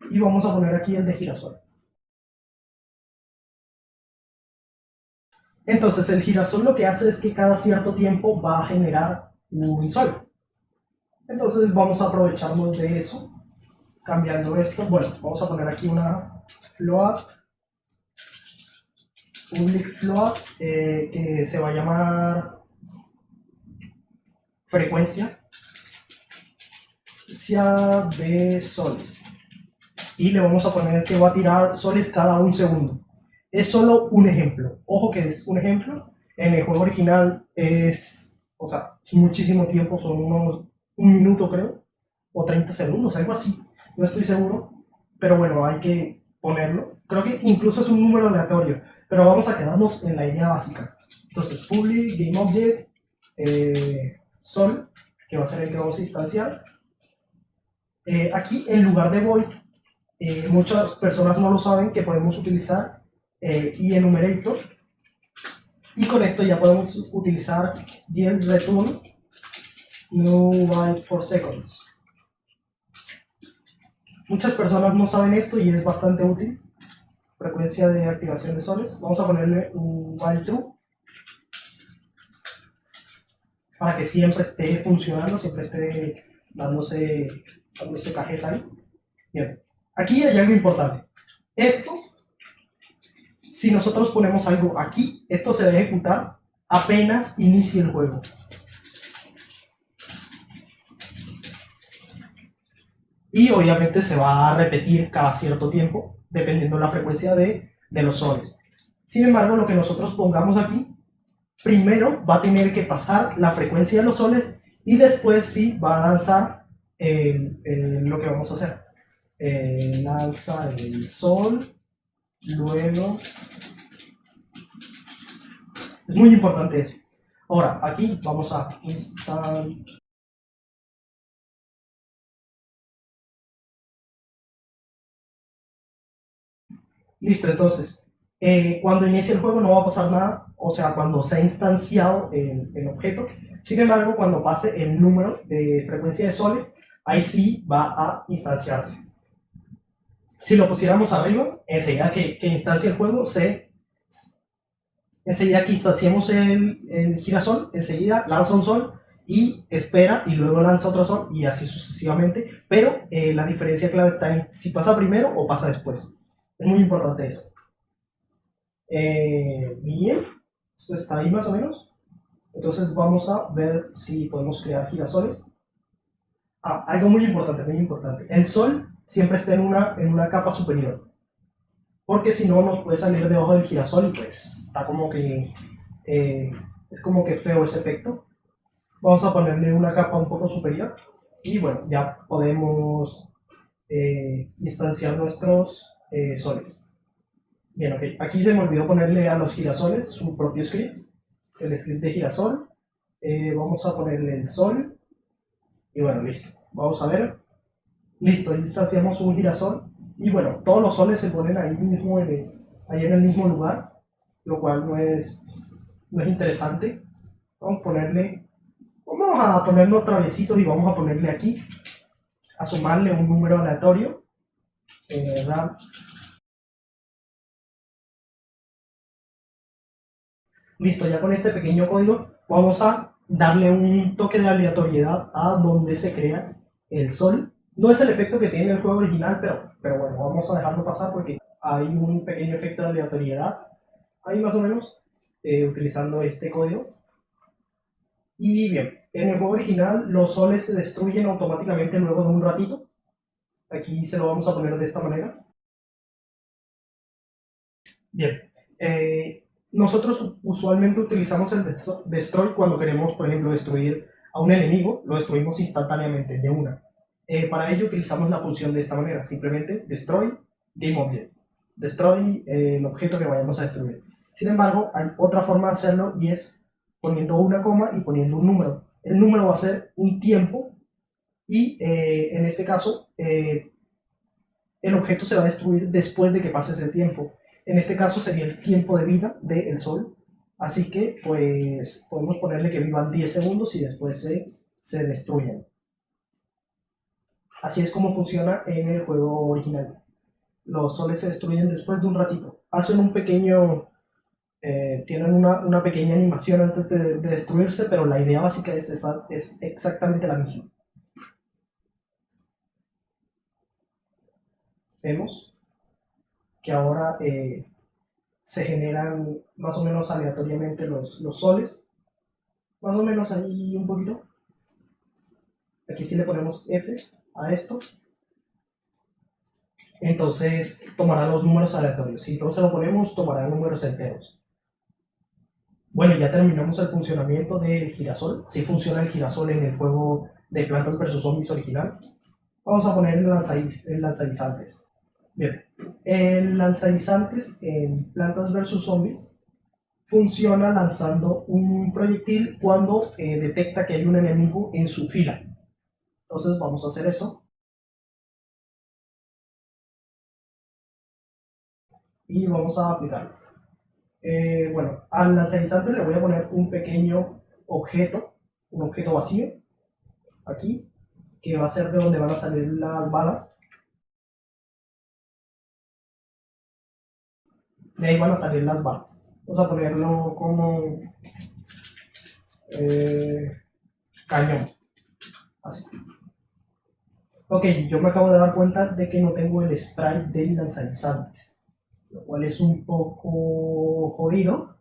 Y vamos a poner aquí el de girasol. Entonces el girasol lo que hace es que cada cierto tiempo va a generar un sol. Entonces vamos a aprovecharnos de eso, cambiando esto. Bueno, vamos a poner aquí una float, public float, que se va a llamar frecuencia de soles. Y le vamos a poner que va a tirar soles cada un segundo. Es solo un ejemplo. Ojo que es un ejemplo. En el juego original es muchísimo tiempo, son unos un minuto creo, o 30 segundos, algo así. No estoy seguro, pero bueno, hay que ponerlo. Creo que incluso es un número aleatorio, pero vamos a quedarnos en la idea básica. Entonces, public GameObject sol, que va a ser el que vamos a instanciar. Aquí en lugar de void, muchas personas no lo saben que podemos utilizar enumerator, y con esto ya podemos utilizar yield return no byte for seconds. Muchas personas no saben esto y es bastante útil. Frecuencia de activación de soles. Vamos a ponerle un while true para que siempre esté funcionando, siempre esté dándose cajeta ahí. Bien, aquí hay algo importante. Esto, si nosotros ponemos algo aquí, esto se debe ejecutar apenas inicie el juego. Y obviamente se va a repetir cada cierto tiempo, dependiendo de la frecuencia de los soles. Sin embargo, lo que nosotros pongamos aquí, primero va a tener que pasar la frecuencia de los soles y después sí va a lanzar lo que vamos a hacer. Lanza el sol, luego... Es muy importante eso. Ahora, aquí vamos a instalar... Listo, entonces, cuando inicie el juego no va a pasar nada, o sea, cuando se ha instanciado el objeto. Sin embargo, cuando pase el número de frecuencia de soles, ahí sí va a instanciarse. Si lo pusiéramos arriba, enseguida que instancia el juego, enseguida que instanciemos el girasol, enseguida lanza un sol y espera y luego lanza otro sol y así sucesivamente. Pero la diferencia clave está en si pasa primero o pasa después. Es muy importante eso. Bien, esto está ahí más o menos. Entonces vamos a ver si podemos crear girasoles. Algo muy importante, muy importante. El sol siempre está en una capa superior, porque si no nos puede salir debajo del girasol y pues está como que es como que feo ese efecto. Vamos a ponerle una capa un poco superior y bueno, ya podemos instanciar nuestros soles. Bien, ok. Aquí se me olvidó ponerle a los girasoles su propio script, el script de girasol. Vamos a ponerle el sol y bueno, listo. Vamos a ver. Listo, instanciamos un girasol y bueno, todos los soles se ponen ahí mismo, ahí en el mismo lugar, lo cual no es interesante. Vamos a ponerlo traviesitos y vamos a ponerle aquí, a sumarle un número aleatorio. RAM. Listo, ya con este pequeño código vamos a darle un toque de aleatoriedad a donde se crea el sol. No es el efecto que tiene el juego original, pero bueno, vamos a dejarlo pasar porque hay un pequeño efecto de aleatoriedad ahí más o menos, utilizando este código. Y bien, en el juego original los soles se destruyen automáticamente luego de un ratito. Aquí se lo vamos a poner de esta manera. Bien, nosotros usualmente utilizamos el destroy cuando queremos, por ejemplo, destruir a un enemigo, lo destruimos instantáneamente, de una. Para ello utilizamos la función de esta manera, simplemente destroy GameObject, destroy el objeto que vayamos a destruir. Sin embargo, hay otra forma de hacerlo y es poniendo una coma y poniendo un número. El número va a ser un tiempo y en este caso el objeto se va a destruir después de que pase ese tiempo. En este caso sería el tiempo de vida del sol. Así que pues podemos ponerle que vivan 10 segundos y después se destruyen. Así es como funciona en el juego original. Los soles se destruyen después de un ratito. Hacen un pequeño Tienen una pequeña animación antes de destruirse, pero la idea básica es exactamente la misma. Vemos que ahora se generan más o menos aleatoriamente los soles, más o menos ahí un poquito. Aquí sí le ponemos F a esto, entonces tomará los números aleatorios. Si no se lo ponemos, tomará números enteros. Bueno, ya terminamos el funcionamiento del girasol. Si funciona el girasol en el juego de Plantas vs Zombies original. Vamos a poner el lanzaguisantes. Bien, el lanzaguisantes en Plantas vs Zombies funciona lanzando un proyectil cuando detecta que hay un enemigo en su fila. Entonces vamos a hacer eso. Y vamos a aplicarlo. Bueno, al lanzaguisantes le voy a poner un pequeño objeto, un objeto vacío, aquí, que va a ser de donde van a salir las balas. De ahí van a salir las balas. Vamos a ponerlo como cañón, así. Ok, yo me acabo de dar cuenta de que no tengo el sprite del lanzaguisantes, lo cual es un poco jodido,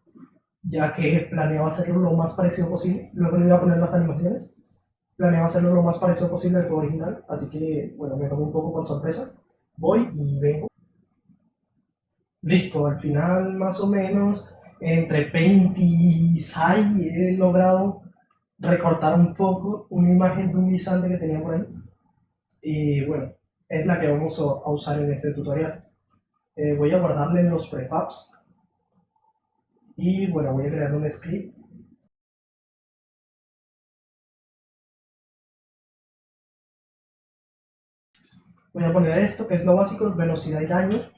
ya que planeaba hacerlo lo más parecido posible. Luego le iba a poner las animaciones. Planeaba hacerlo lo más parecido posible al juego original, así que, bueno, me tomó un poco por sorpresa. Voy y vengo. Listo, al final, más o menos, entre Paint y Sai he logrado recortar un poco una imagen de un guisante que tenía por ahí. Y bueno, es la que vamos a usar en este tutorial. Voy a guardarle en los prefabs. Y bueno, voy a crear un script. Voy a poner esto, que es lo básico, velocidad y daño.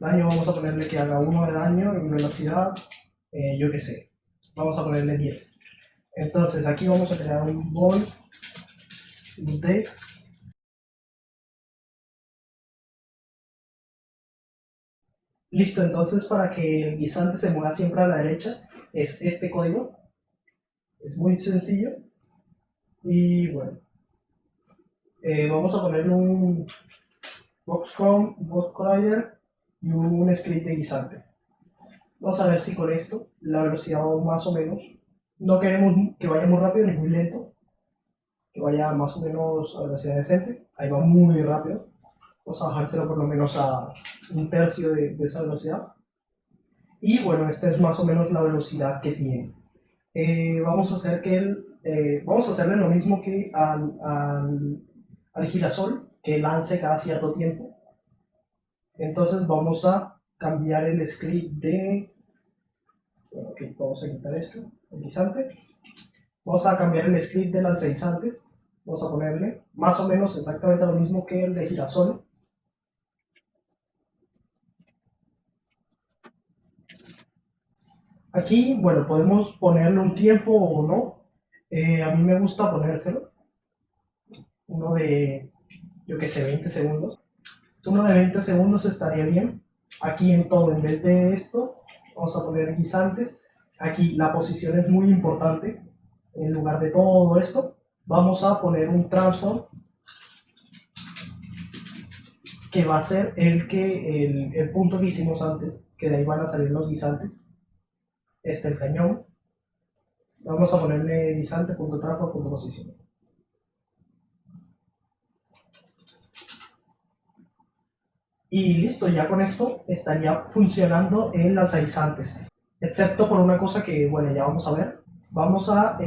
Daño vamos a ponerle que haga 1 de daño y velocidad, yo qué sé, vamos a ponerle 10. Entonces aquí vamos a crear un ball de listo. Entonces para que el guisante se mueva siempre a la derecha es este código, es muy sencillo. Y bueno, vamos a ponerle un boxcom, box collider y un script de guisante. Vamos a ver si con esto la velocidad va más o menos, no queremos que vaya muy rápido ni muy lento, que vaya más o menos a velocidad decente. Ahí va muy rápido. Vamos a bajárselo por lo menos a un tercio de esa velocidad. Y bueno, esta es más o menos la velocidad que tiene. Vamos a hacer vamos a hacerle lo mismo que al girasol, que lance cada cierto tiempo. Entonces vamos a cambiar el script de... Bueno, ok, vamos a quitar esto, el guisante. Vamos a cambiar el script de lanzaguisantes. Vamos a ponerle más o menos exactamente lo mismo que el de girasol. Aquí, bueno, podemos ponerle un tiempo o no. A mí me gusta ponérselo. Uno de, yo que sé, 20 segundos. Uno de 20 segundos estaría bien. Aquí en todo, en vez de esto, vamos a poner guisantes. Aquí la posición es muy importante. En lugar de todo esto, vamos a poner un transform que va a ser el punto que hicimos antes, que de ahí van a salir los guisantes. El cañón. Vamos a ponerle guisante.transform.posición. Y listo, ya con esto estaría funcionando el lanzaguisantes. Excepto por una cosa que, bueno, ya vamos a ver. Vamos a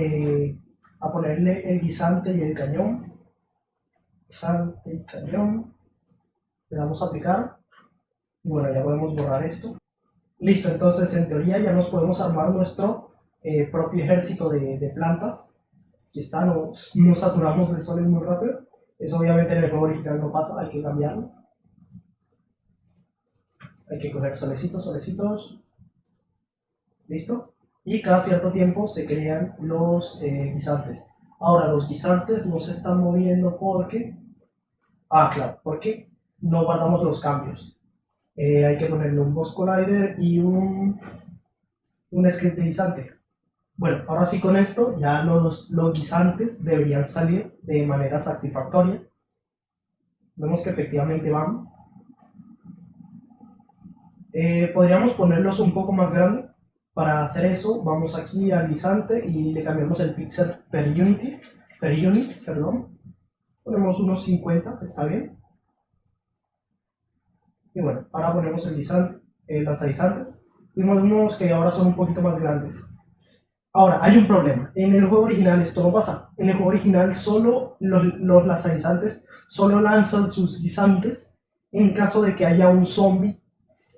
ponerle el guisante y el cañón. Guisante y cañón. Le damos a aplicar. Y bueno, ya podemos borrar esto. Listo, entonces en teoría ya nos podemos armar nuestro propio ejército de plantas. Aquí está, nos saturamos de soles muy rápido. Eso obviamente en el juego original no pasa, hay que cambiarlo. Hay que coger solecitos, solecitos. ¿Listo? Y cada cierto tiempo se crean los guisantes. Ahora, los guisantes no se están moviendo porque... Ah, claro, porque no guardamos los cambios. Hay que ponerle un boss collider y un un script de guisante. Bueno, ahora sí, con esto ya los guisantes deberían salir de manera satisfactoria. Vemos que efectivamente van. Podríamos ponerlos un poco más grandes. Para hacer eso, vamos aquí al guisante y le cambiamos el pixel per unit, perdón. Ponemos unos 50, está bien. Y bueno, ahora ponemos el guisante, el lanzaguisantes. Y vemos que ahora son un poquito más grandes. Ahora, hay un problema. En el juego original esto no pasa. En el juego original solo los lanzaguisantes solo lanzan sus guisantes en caso de que haya un zombie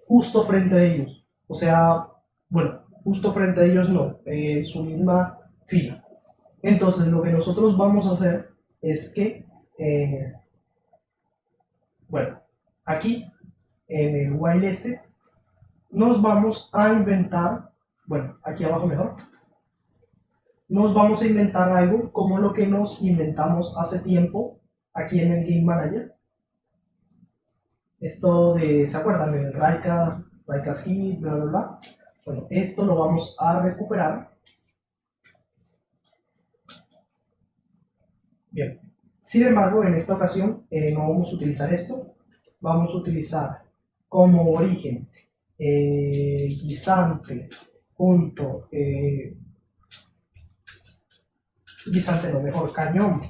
justo frente a ellos. O sea, bueno, justo frente a ellos no, en su misma fila. Entonces, lo que nosotros vamos a hacer es que, bueno, aquí en el while nos vamos a inventar, bueno, aquí abajo mejor, nos vamos a inventar algo como lo que nos inventamos hace tiempo aquí en el Game Manager. Esto de, ¿se acuerdan? El Raycast Hit, bla, bla, bla. Bueno, esto lo vamos a recuperar. Bien. Sin embargo, en esta ocasión no vamos a utilizar esto. Vamos a utilizar como origen guisante punto guisante no, mejor cañón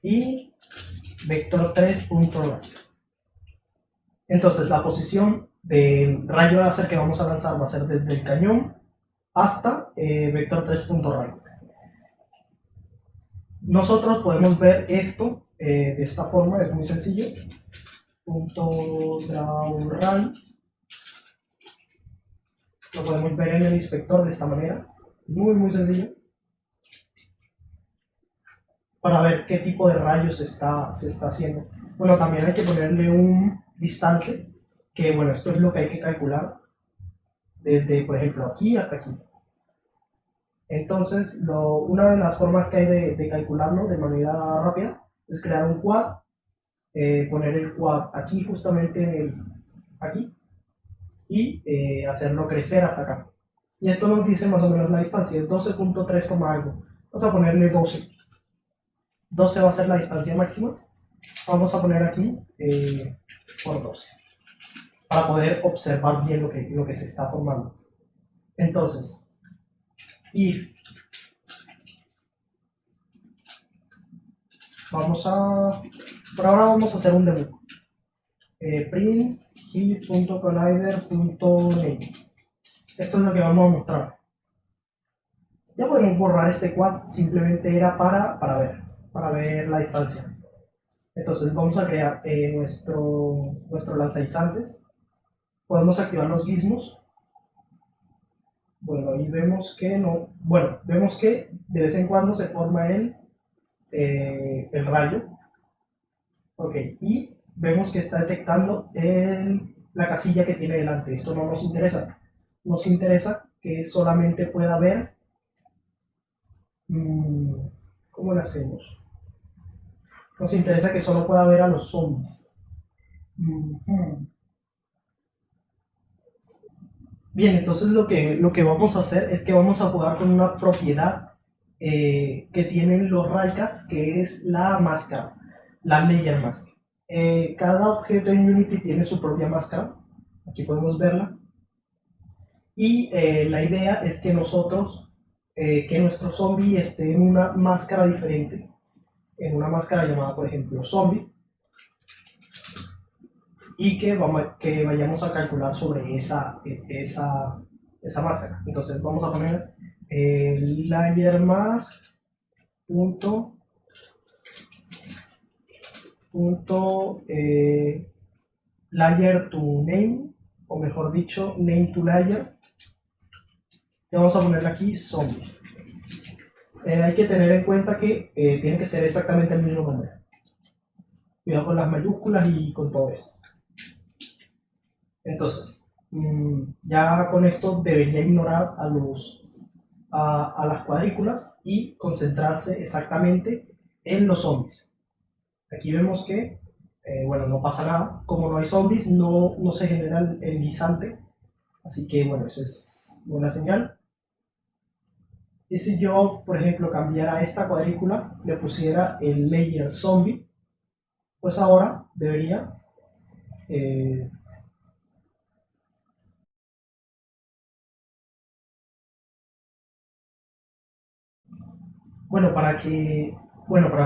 y vector 3.right. Entonces la posición del rayo láser que vamos a lanzar va a ser desde el cañón hasta vector 3.right. Nosotros podemos ver esto de esta forma, es muy sencillo. .drawRay. Lo podemos ver en el inspector de esta manera, muy sencillo, para ver qué tipo de rayos se está haciendo. Bueno, también hay que ponerle un distance, que bueno, esto es lo que hay que calcular desde, por ejemplo, aquí hasta aquí. Entonces, una de las formas que hay de calcularlo de manera rápida es crear un quad, poner el quad aquí justamente aquí, y hacerlo crecer hasta acá. Y esto nos dice más o menos la distancia, es 12.3, algo. Vamos a ponerle 12. 12 va a ser la distancia máxima. Vamos a poner aquí por 12 para poder observar bien lo que se está formando. Entonces, if por ahora vamos a hacer un debug. Print hit.collider.name. Esto es lo que vamos a mostrar. Ya podemos borrar este quad, simplemente era para ver la distancia. Entonces vamos a crear nuestro lanzaguisantes. Podemos activar los gizmos. Bueno, ahí vemos que no. Bueno, vemos que de vez en cuando se forma el rayo. Ok, y vemos que está detectando la casilla que tiene delante. Esto no nos interesa. Nos interesa que solamente pueda ver. ¿Cómo lo hacemos? Nos interesa que solo pueda ver a los zombies. Bien, entonces lo que vamos a hacer es que vamos a jugar con una propiedad que tienen los Raycast, que es la máscara, la Layer Mask. Cada objeto en Unity tiene su propia máscara, aquí podemos verla. Y la idea es que que nuestro zombie esté en una máscara diferente, en una máscara llamada, por ejemplo, zombie, y que vayamos a calcular sobre esa máscara. Entonces vamos a poner layer mask layer to name, o mejor dicho, name to layer. Y vamos a ponerle aquí zombie. Hay que tener en cuenta que tiene que ser exactamente el mismo nombre. Cuidado con las mayúsculas y con todo esto. Entonces, ya con esto debería ignorar a las cuadrículas y concentrarse exactamente en los zombies. Aquí vemos que bueno, no pasa nada. Como no hay zombies, no se genera el guisante. Así que bueno, esa es buena señal. Y si yo, por ejemplo, cambiara esta cuadrícula, le pusiera el layer zombie, pues ahora debería, eh, bueno, para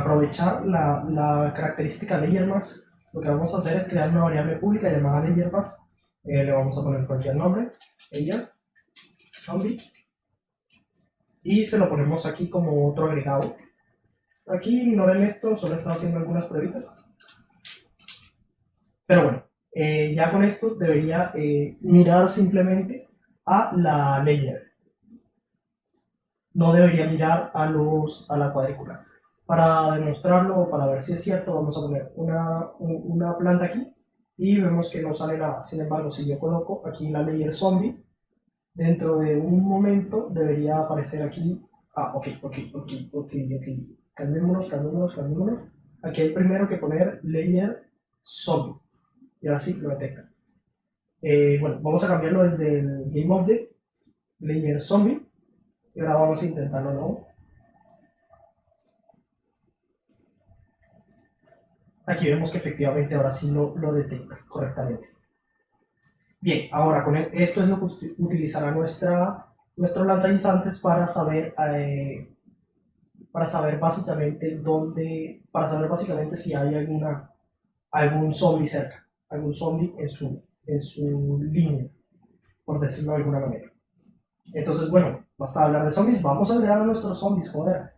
aprovechar la característica layer mask, lo que vamos a hacer es crear una variable pública llamada layer mask. Le vamos a poner cualquier nombre, layer zombie, y se lo ponemos aquí como otro agregado. Aquí ignoren esto, solo estaba haciendo algunas pruebas. Pero bueno, ya con esto debería mirar simplemente a la layer. No debería mirar a la cuadrícula. Para demostrarlo o para ver si es cierto, vamos a poner una planta aquí y vemos que no sale nada. Sin embargo, si yo coloco aquí la layer zombie, dentro de un momento debería aparecer aquí. Ah, ok. Cambiémonos. Aquí hay primero que poner layer zombie. Y ahora sí lo detecta. Bueno, vamos a cambiarlo desde el GameObject, layer zombie, y ahora vamos a intentarlo, ¿no? Aquí vemos que efectivamente ahora sí lo detecta correctamente. Bien, ahora con esto es lo que utilizará nuestro lanzaguisantes para saber básicamente si hay algún zombie cerca, algún zombie en su línea, por decirlo de alguna manera. Entonces, bueno, basta hablar de zombies, vamos a agregar a nuestros zombies, joder.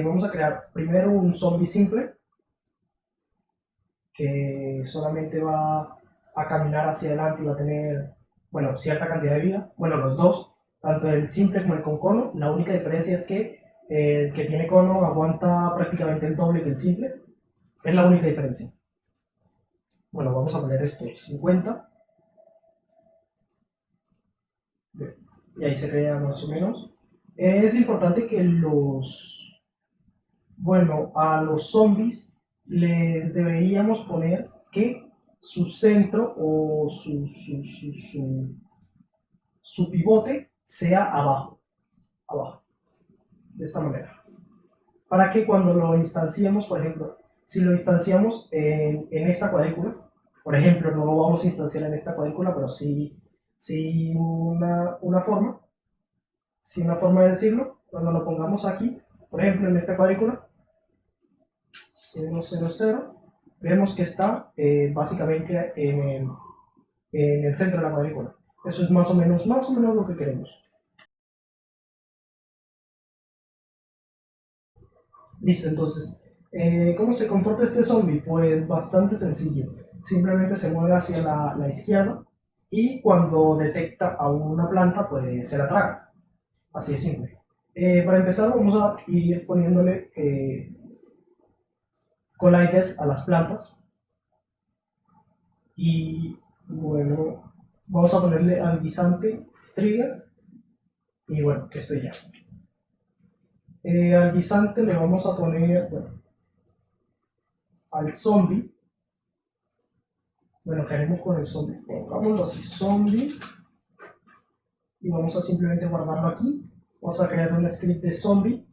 Vamos a crear primero un zombie simple, que solamente va a caminar hacia adelante y va a tener, bueno, cierta cantidad de vida. Bueno, los dos, tanto el simple como el con cono, la única diferencia es que el que tiene cono aguanta prácticamente el doble que el simple. Es la única diferencia. Bueno, vamos a poner esto 50. Y ahí se crea más o menos. Es importante que a los zombies les deberíamos poner que su centro o su pivote sea abajo, de esta manera. Para que cuando lo instanciemos, por ejemplo, si lo instanciamos en esta cuadrícula, por ejemplo, no lo vamos a instanciar en esta cuadrícula, pero sí una forma de decirlo, cuando lo pongamos aquí, por ejemplo, en esta cuadrícula, 0, 0, 0, vemos que está básicamente en el centro de la cuadrícula. Eso es más o menos lo que queremos. Listo, entonces, ¿cómo se comporta este zombie? Pues bastante sencillo. Simplemente se mueve hacia la izquierda y cuando detecta a una planta, pues se la traga. Así de simple. Para empezar, vamos a ir poniéndole colliders a las plantas. Y bueno, vamos a ponerle al guisante trigger. Y bueno, esto ya. Al guisante le vamos a poner, bueno, al zombie. Bueno, ¿qué haremos con el zombie? Pongámoslo así, zombie. Y vamos a simplemente guardarlo aquí. Vamos a crear un script de zombie.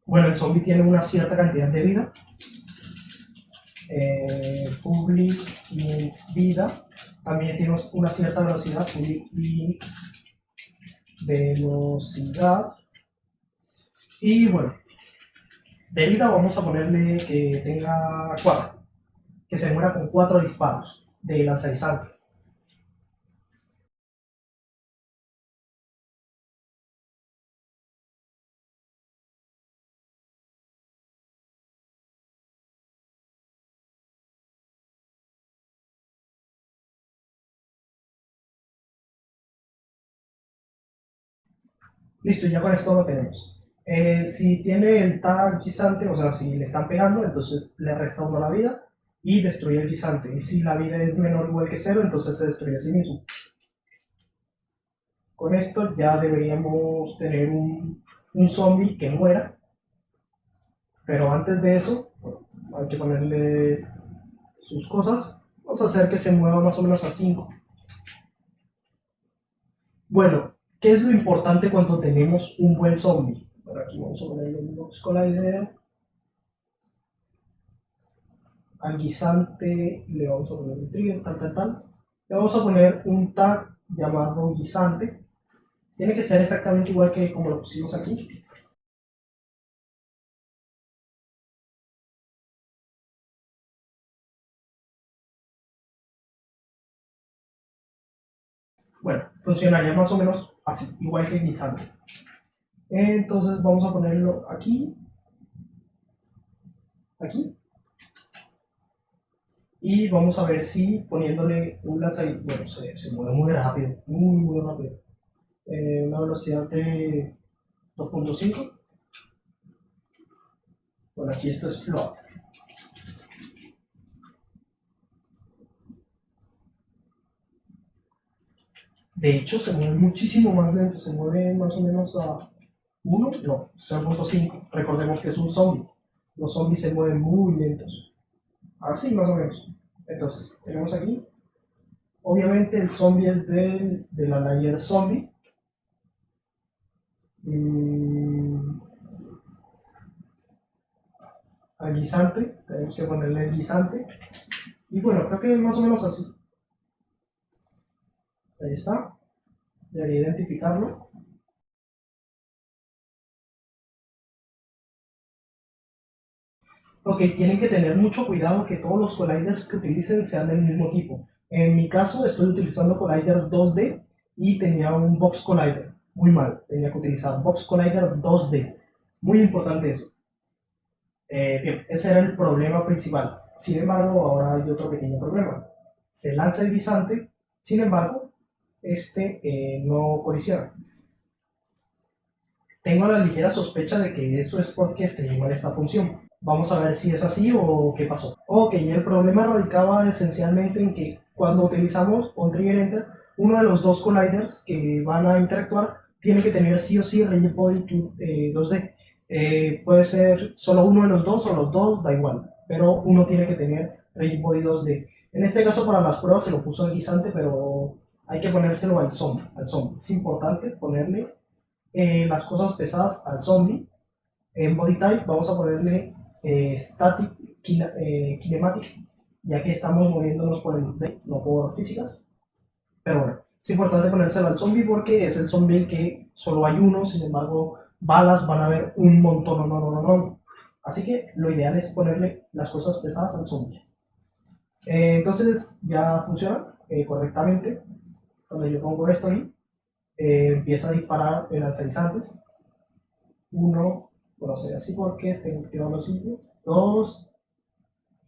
Bueno, el zombie tiene una cierta cantidad de vida. Public int vida. También tiene una cierta velocidad. Public int velocidad. Y bueno, de vida vamos a ponerle que tenga 4. Que se muera con 4 disparos de lanzaguisante. Listo, ya con esto lo tenemos. Si tiene el tag guisante, o sea, si le están pegando, entonces le resta 1 la vida y destruye el guisante. Y si la vida es menor o igual que 0, entonces se destruye a sí mismo. Con esto ya deberíamos tener un zombie que muera, pero antes de eso, bueno, hay que ponerle sus cosas. Vamos a hacer que se mueva más o menos a 5. Bueno, ¿qué es lo importante cuando tenemos un buen zombie? Por aquí vamos a ponerle un Box Collider. Al guisante le vamos a poner un trigger, tal. Le vamos a poner un tag llamado guisante. Tiene que ser exactamente igual que como lo pusimos aquí. Bueno, funcionaría más o menos así, igual que el guisante. Entonces vamos a ponerlo aquí, aquí. Y vamos a ver si poniéndole un lanzador, bueno, se mueve muy rápido, muy rápido. Una velocidad de 2.5. Bueno, aquí esto es float. De hecho, se mueve muchísimo más lento, se mueve más o menos a 1, no, 0.5. Recordemos que es un zombie. Los zombies se mueven muy lentos. Así más o menos. Entonces, tenemos aquí. Obviamente el zombie es de la layer zombie. Al guisante, tenemos que ponerle el guisante. Y bueno, creo que es más o menos así. Ahí está. Debería identificarlo. Ok, tienen que tener mucho cuidado que todos los colliders que utilicen sean del mismo tipo. En mi caso estoy utilizando colliders 2D y tenía un box collider. Muy mal, tenía que utilizar box collider 2D. Muy importante eso. Bien, ese era el problema principal. Sin embargo, ahora hay otro pequeño problema. Se lanza el guisante, sin embargo, no colisiona. Tengo la ligera sospecha de que eso es porque escribí mal esta función. Vamos a ver si es así o qué pasó. Ok, el problema radicaba esencialmente en que cuando utilizamos on trigger enter, uno de los dos colliders que van a interactuar tiene que tener sí o sí rigid body 2D. Puede ser solo uno de los dos o los dos, da igual, pero uno tiene que tener rigid body 2D. En este caso para las pruebas se lo puso al guisante, pero hay que ponérselo al zombie. Es importante ponerle las cosas pesadas al zombie. En body type vamos a ponerle static kinematic, ya que estamos moviéndonos por el deck, no por físicas. Pero bueno, es importante ponérselo al zombie porque es el zombie que solo hay uno, sin embargo, balas van a haber un montón, no. Así que lo ideal es ponerle las cosas pesadas al zombie. Entonces ya funciona correctamente. Cuando yo pongo esto ahí, empieza a disparar el alzarizantes. 1, bueno, sería así porque tengo que tirar los 5, 2,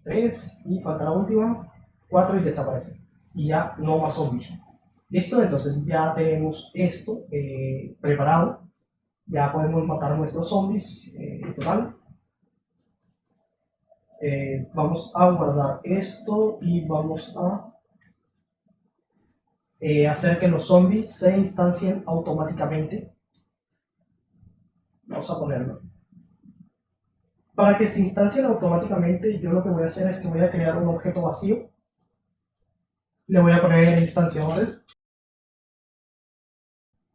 3 y falta la última, 4 y desaparece. Y ya no más zombies. Listo, entonces ya tenemos esto preparado. Ya podemos matar a nuestros zombies total. Vamos a guardar esto y vamos a hacer que los zombies se instancien automáticamente. Vamos a ponerlo. Para que se instancien automáticamente, yo lo que voy a hacer es que voy a crear un objeto vacío. Le voy a poner instanciadores.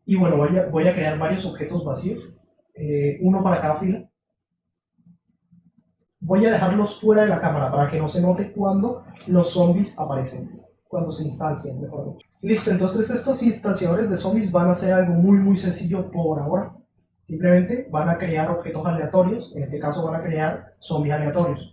Y bueno, voy a crear varios objetos vacíos, uno para cada fila. Voy a dejarlos fuera de la cámara para que no se note cuando los zombies aparecen, cuando se instancian, mejor dicho. Listo, entonces estos instanciadores de zombies van a ser algo muy sencillo por ahora. Simplemente van a crear objetos aleatorios, en este caso van a crear zombies aleatorios.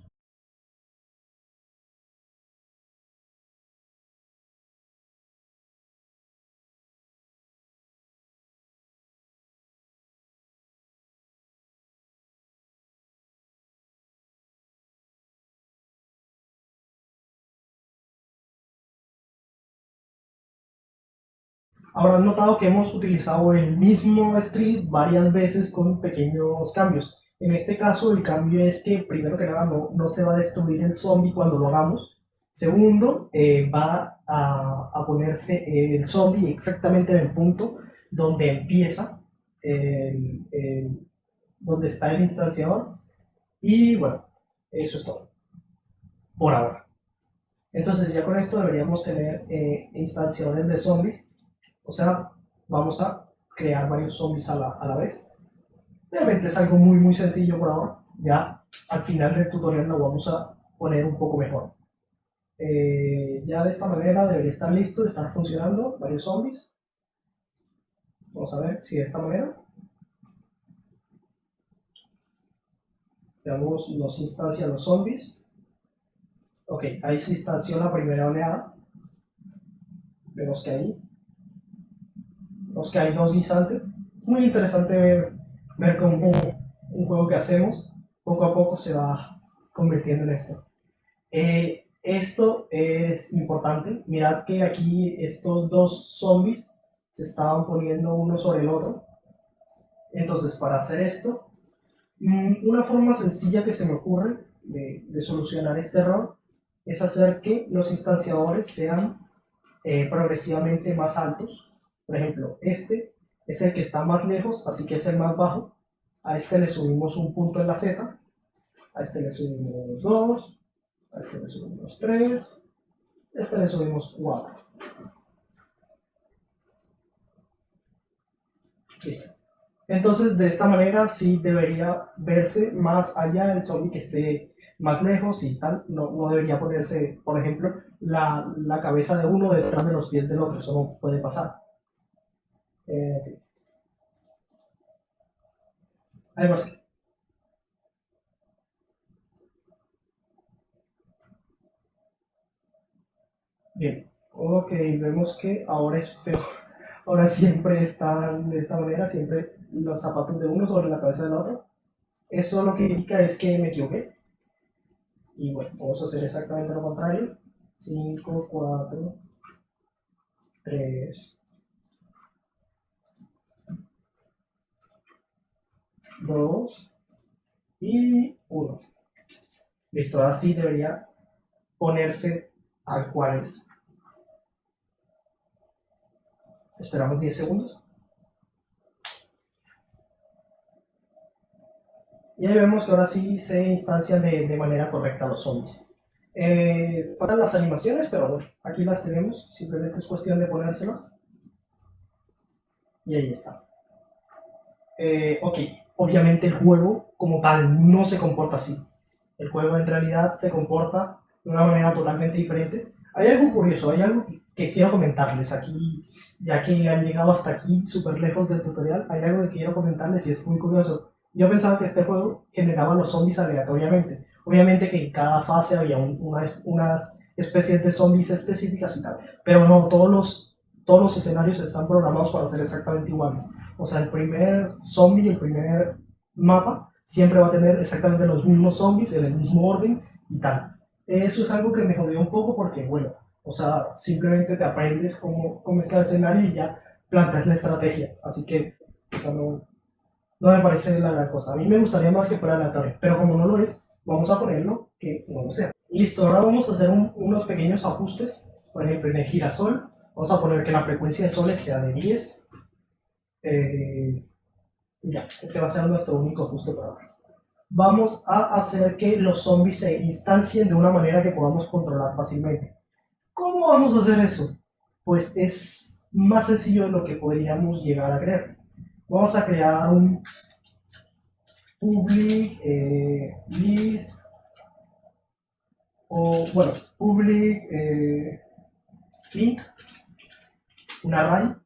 Habrán notado que hemos utilizado el mismo script varias veces con pequeños cambios. En este caso, el cambio es que, primero que nada, no se va a destruir el zombie cuando lo hagamos. Segundo, va a ponerse el zombie exactamente en el punto donde empieza, donde está el instanciador. Y bueno, eso es todo por ahora. Entonces ya con esto deberíamos tener instanciadores de zombies. O sea, vamos a crear varios zombies a la vez. Obviamente es algo muy sencillo por ahora. Ya al final del tutorial lo vamos a poner un poco mejor. Ya de esta manera debería estar listo, estar funcionando varios zombies. Vamos a ver si de esta manera. Veamos, nos instancia los zombies. Ok, ahí se instanció la primera oleada. Vemos que hay dos instantes. Es muy interesante ver cómo un juego que hacemos poco a poco se va convirtiendo en esto. Esto es importante. Mirad que aquí estos dos zombies se estaban poniendo uno sobre el otro. Entonces, para hacer esto, una forma sencilla que se me ocurre de solucionar este error es hacer que los instanciadores sean progresivamente más altos. Por ejemplo, este es el que está más lejos, así que es el más bajo. A este le subimos un punto en la Z, a este le subimos 2, a este le subimos 3, a este le subimos 4. Listo. Entonces, de esta manera sí debería verse más allá el zombie que esté más lejos y tal. No debería ponerse, por ejemplo, la cabeza de uno detrás de los pies del otro. Eso no puede pasar. Algo así. Bien. Ok, vemos que ahora es peor. Ahora siempre están de esta manera, siempre los zapatos de uno sobre la cabeza del otro. Eso lo que indica es que me equivoqué. Y bueno, vamos a hacer exactamente lo contrario. 5, 4, 3, 2 y 1. Listo, ahora sí debería ponerse al cual es. Esperamos 10 segundos. Y ahí vemos que ahora sí se instancian de manera correcta los zombies. Faltan las animaciones, pero bueno, aquí las tenemos. Simplemente es cuestión de ponérselas. Y ahí está. Ok, obviamente el juego como tal no se comporta así. El juego en realidad se comporta de una manera totalmente diferente. Hay algo curioso, hay algo que quiero comentarles aquí, ya que han llegado hasta aquí súper lejos del tutorial, hay algo que quiero comentarles y es muy curioso. Yo pensaba que este juego generaba los zombies aleatoriamente. Obviamente que en cada fase había unas especies de zombies específicas y tal, pero no, todos los escenarios están programados para ser exactamente iguales. O sea, el primer zombie, el primer mapa, siempre va a tener exactamente los mismos zombies en el mismo orden y tal. Eso es algo que me jodió un poco porque, bueno, o sea, simplemente te aprendes cómo es cada escenario y ya planteas la estrategia. Así que, o sea, no me parece la gran cosa. A mí me gustaría más que fuera aleatorio, pero como no lo es, vamos a ponerlo que no lo sea. Listo, ahora vamos a hacer unos pequeños ajustes. Por ejemplo, en el girasol, vamos a poner que la frecuencia de soles sea de 10. Y ya, ese va a ser nuestro único ajuste por ahora. Vamos a hacer que los zombies se instancien de una manera que podamos controlar fácilmente. ¿Cómo vamos a hacer eso? Pues es más sencillo de lo que podríamos llegar a creer. Vamos a crear un public list o bueno, public int, un array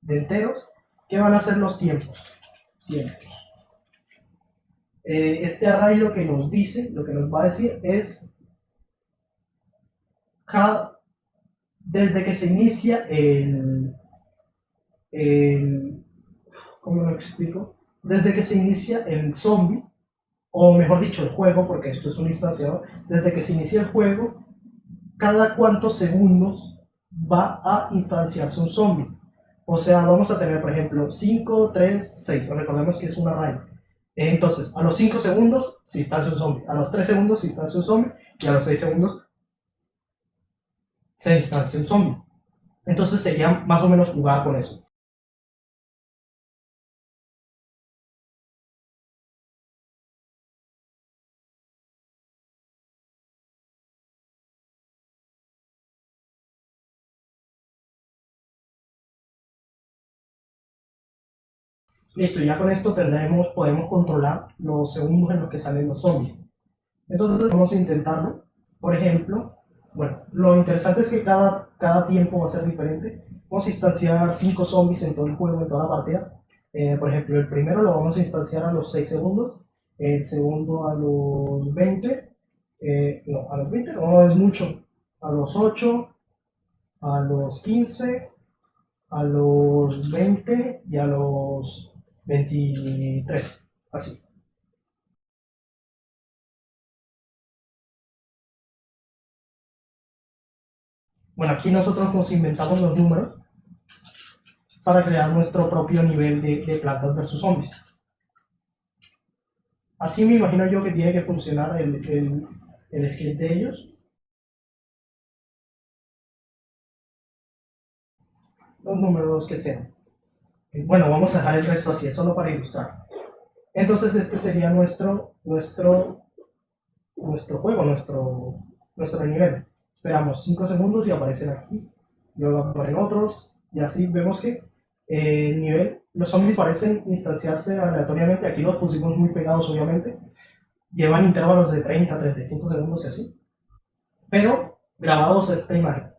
de enteros que van a ser los tiempos. Este array lo que nos dice, lo que nos va a decir es desde que se inicia ¿cómo lo explico? Desde que se inicia el zombie, o mejor dicho, el juego, porque esto es un instanciador, desde que se inicia el juego, cada cuántos segundos va a instanciarse un zombie. O sea, vamos a tener, por ejemplo, 5, 3, 6. Recordemos que es un array. Entonces, a los 5 segundos se instancia un zombie, a los 3 segundos se instancia un zombie y a los 6 segundos se instancia un zombie. Entonces sería más o menos jugar con eso. Listo, ya con esto podemos controlar los segundos en los que salen los zombies. Entonces vamos a intentarlo. Por ejemplo, bueno, lo interesante es que cada tiempo va a ser diferente. Vamos a instanciar 5 zombies en todo el juego, en toda la partida. Por ejemplo, el primero lo vamos a instanciar a los 6 segundos, el segundo a los 20, no, a los 20 no es mucho, a los 8, a los 15, a los 20 y a los 23, así. Bueno, aquí nosotros nos inventamos los números para crear nuestro propio nivel de plantas versus zombies. Así me imagino yo que tiene que funcionar el script de ellos. Los números que sean. Bueno, vamos a dejar el resto así, es solo para ilustrar. Entonces este sería nuestro juego, nuestro nivel. Esperamos 5 segundos y aparecen aquí. Luego aparecen otros. Y así vemos que el nivel, los zombies parecen instanciarse aleatoriamente. Aquí los pusimos muy pegados, obviamente. Llevan intervalos de 30 a 35 segundos y así. Pero grabados a esta imagen,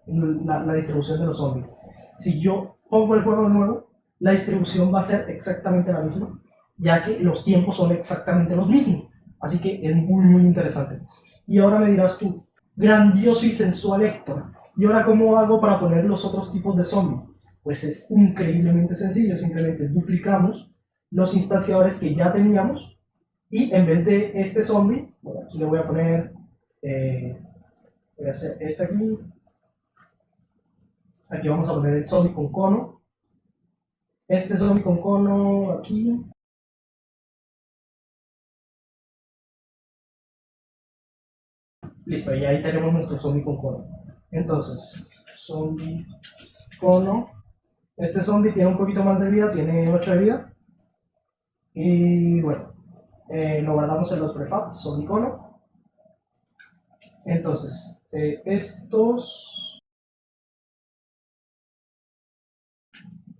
la distribución de los zombies. Si yo pongo el juego de nuevo, la distribución va a ser exactamente la misma, ya que los tiempos son exactamente los mismos. Así que es muy interesante. Y ahora me dirás tú, grandioso y sensual Héctor, ¿y ahora cómo hago para poner los otros tipos de zombies? Pues es increíblemente sencillo, simplemente duplicamos los instanciadores que ya teníamos y en vez de este zombie, bueno, aquí le voy a poner, voy a hacer este aquí, aquí vamos a poner el zombie con cono, este zombie con cono aquí, listo, y ahí tenemos nuestro zombie con cono. Entonces, zombie cono, este zombie tiene un poquito más de vida, tiene 8 de vida, y bueno, lo guardamos en los prefabs, zombie cono. Entonces, estos,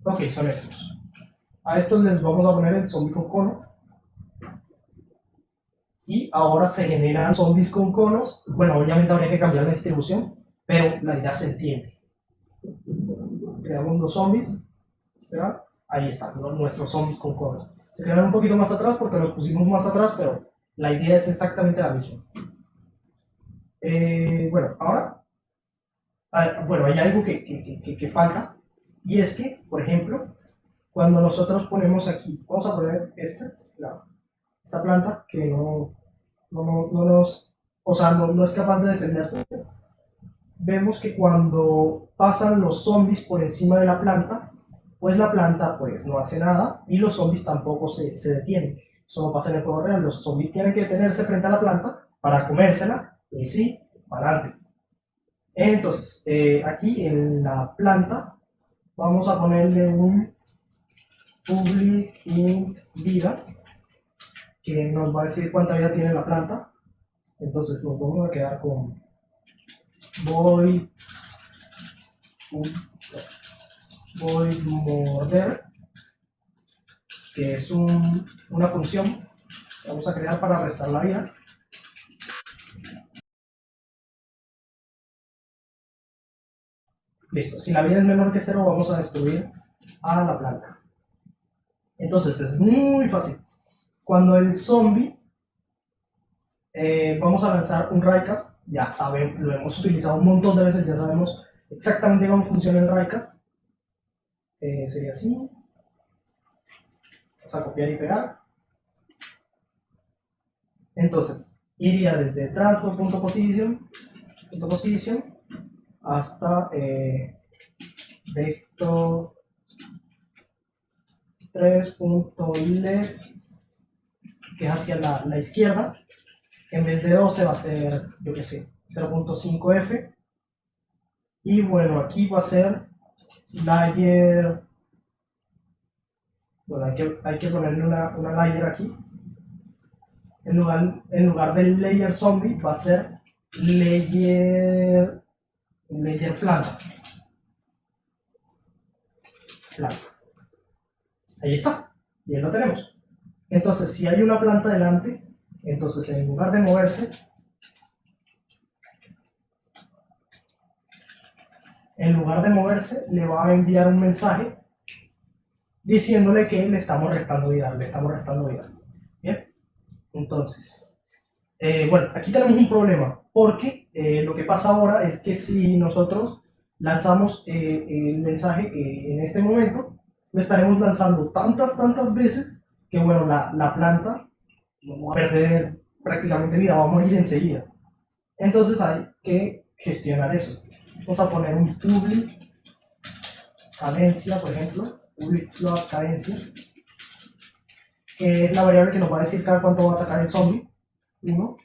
ok, son estos. A estos les vamos a poner el zombie con cono. Y ahora se generan zombies con conos. Bueno, obviamente habría que cambiar la distribución, pero la idea se entiende. Creamos los zombies. ¿Verdad? Ahí están, nuestros zombies con conos. Se crearon un poquito más atrás porque los pusimos más atrás, pero la idea es exactamente la misma. Bueno, ahora, bueno, hay algo que falta, y es que, por ejemplo, cuando nosotros ponemos aquí, vamos a poner esta planta que no nos, o sea, no es capaz de defenderse. Vemos que cuando pasan los zombies por encima de la planta, pues la planta pues no hace nada y los zombies tampoco se detienen. Eso no pasa en el juego real, los zombies tienen que detenerse frente a la planta para comérsela y sí, para adelante. Entonces, aquí en la planta vamos a ponerle un public int vida que nos va a decir cuánta vida tiene la planta. Entonces nos vamos a quedar con void morder, que es una función que vamos a crear para restar la vida. Listo, si la vida es menor que 0 vamos a destruir a la planta. Entonces es muy fácil. Cuando el zombie vamos a lanzar un Raycast, ya saben, lo hemos utilizado un montón de veces, ya sabemos exactamente cómo funciona el Raycast. Sería así. Vamos a copiar y pegar. Entonces, iría desde transform.position hasta vector 3.left, que es hacia la izquierda. En vez de 12 va a ser, yo qué sé, 0.5f. Y bueno, aquí va a ser layer. Bueno, hay que ponerle una layer aquí. En lugar del layer zombie va a ser layer planta. Ahí está. Y ahí lo tenemos. Entonces, si hay una planta delante, entonces en lugar de moverse, le va a enviar un mensaje diciéndole que le estamos restando vida, Bien, entonces, bueno, aquí tenemos un problema, porque lo que pasa ahora es que si nosotros lanzamos el mensaje en este momento, lo estaremos lanzando tantas veces que, bueno, la planta va a perder prácticamente vida, va a morir enseguida. Entonces hay que gestionar eso. Vamos a poner un public cadencia, por ejemplo, public float cadencia, que es la variable que nos va a decir cada cuánto va a atacar el zombie, 1,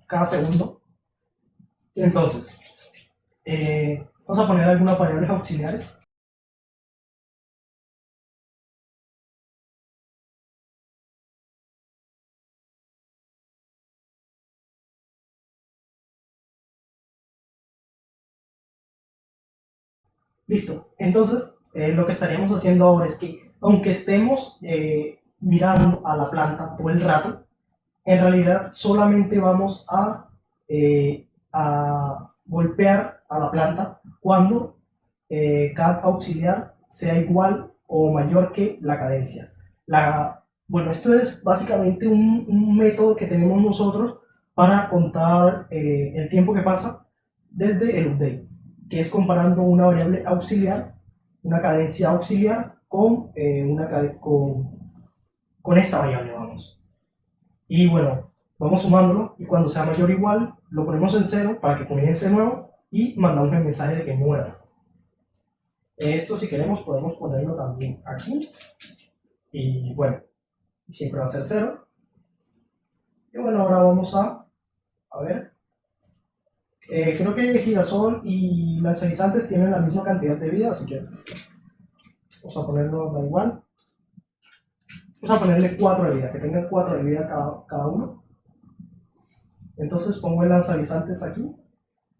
cada segundo. Entonces, vamos a poner algunas variables auxiliares. Listo. Entonces, lo que estaríamos haciendo ahora es que, aunque estemos mirando a la planta todo el rato, en realidad solamente vamos a golpear a la planta cuando cada auxiliar sea igual o mayor que la cadencia. Bueno, esto es básicamente un método que tenemos nosotros para contar el tiempo que pasa desde el update, que es comparando una variable auxiliar, una cadencia auxiliar con, con esta variable, vamos. Y bueno, vamos sumándolo y cuando sea mayor o igual, lo ponemos en 0 para que comience de nuevo y mandamos el mensaje de que muera. Esto, si queremos, podemos ponerlo también aquí. Y bueno, siempre va a ser 0. Y bueno, ahora vamos a ver. Creo que girasol y lanzaguisantes tienen la misma cantidad de vida, así que vamos a ponerlo da igual. Vamos a ponerle 4 de vida, que tengan 4 de vida cada uno. Entonces pongo el lanzaguisantes aquí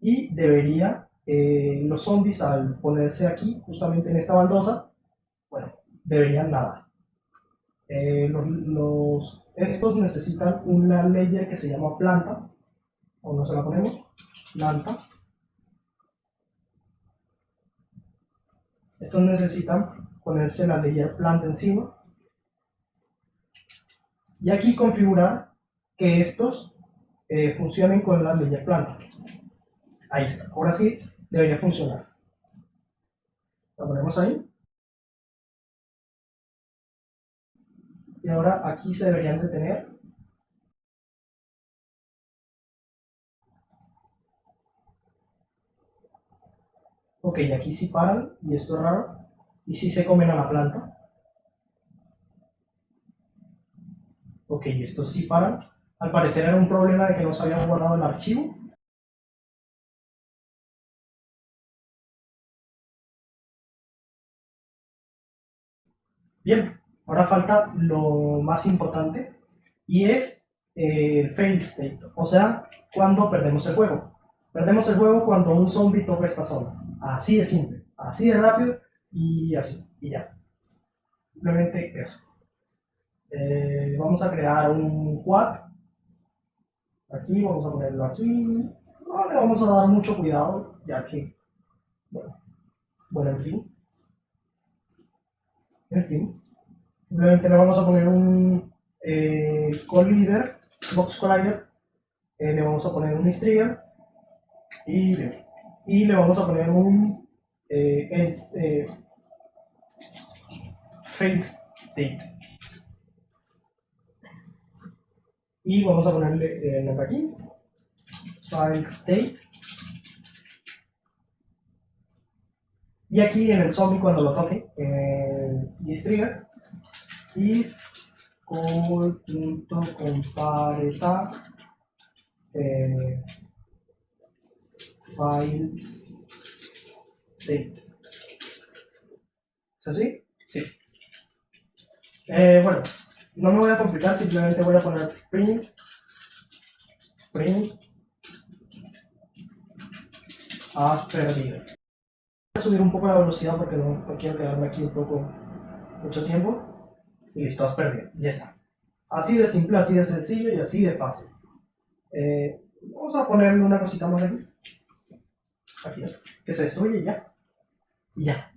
y debería, los zombies al ponerse aquí, justamente en esta baldosa, bueno, deberían nadar. Estos necesitan una layer que se llama planta, o no se la ponemos, planta. Estos necesitan ponerse la layer planta encima. Y aquí configurar que estos funcionen con la layer planta. Ahí está, ahora sí debería funcionar. La ponemos ahí. Y ahora aquí se deberían de tener. Ok, aquí sí paran, y esto es raro, y sí se comen a la planta. Ok, estos sí paran. Al parecer era un problema de que no se habían guardado el archivo. Bien, ahora falta lo más importante, y es el fail state, o sea, cuando perdemos el juego. Perdemos el juego cuando un zombie toca esta zona. Así de simple, así de rápido, y así, y ya. Simplemente eso. Vamos a crear un quad. Aquí, vamos a ponerlo aquí. No le vamos a dar mucho cuidado, ya que, bueno, en fin. Simplemente le vamos a poner un collider, box collider. Le vamos a poner un trigger y le vamos a poner un fail state. Y vamos a ponerle el nombre aquí, fail state. Y aquí en el zombie, cuando lo toque, trigger, if call.compareta file state. ¿Es así? Sí. Bueno, no me voy a complicar, simplemente voy a poner print has perdido. Voy a subir un poco la velocidad porque no quiero quedarme aquí mucho tiempo. y listo, has perdido, ya está. Así de simple, así de sencillo y así de fácil. Vamos a ponerle una cosita más aquí. Aquí está. Que se destruye y ya. Y ya.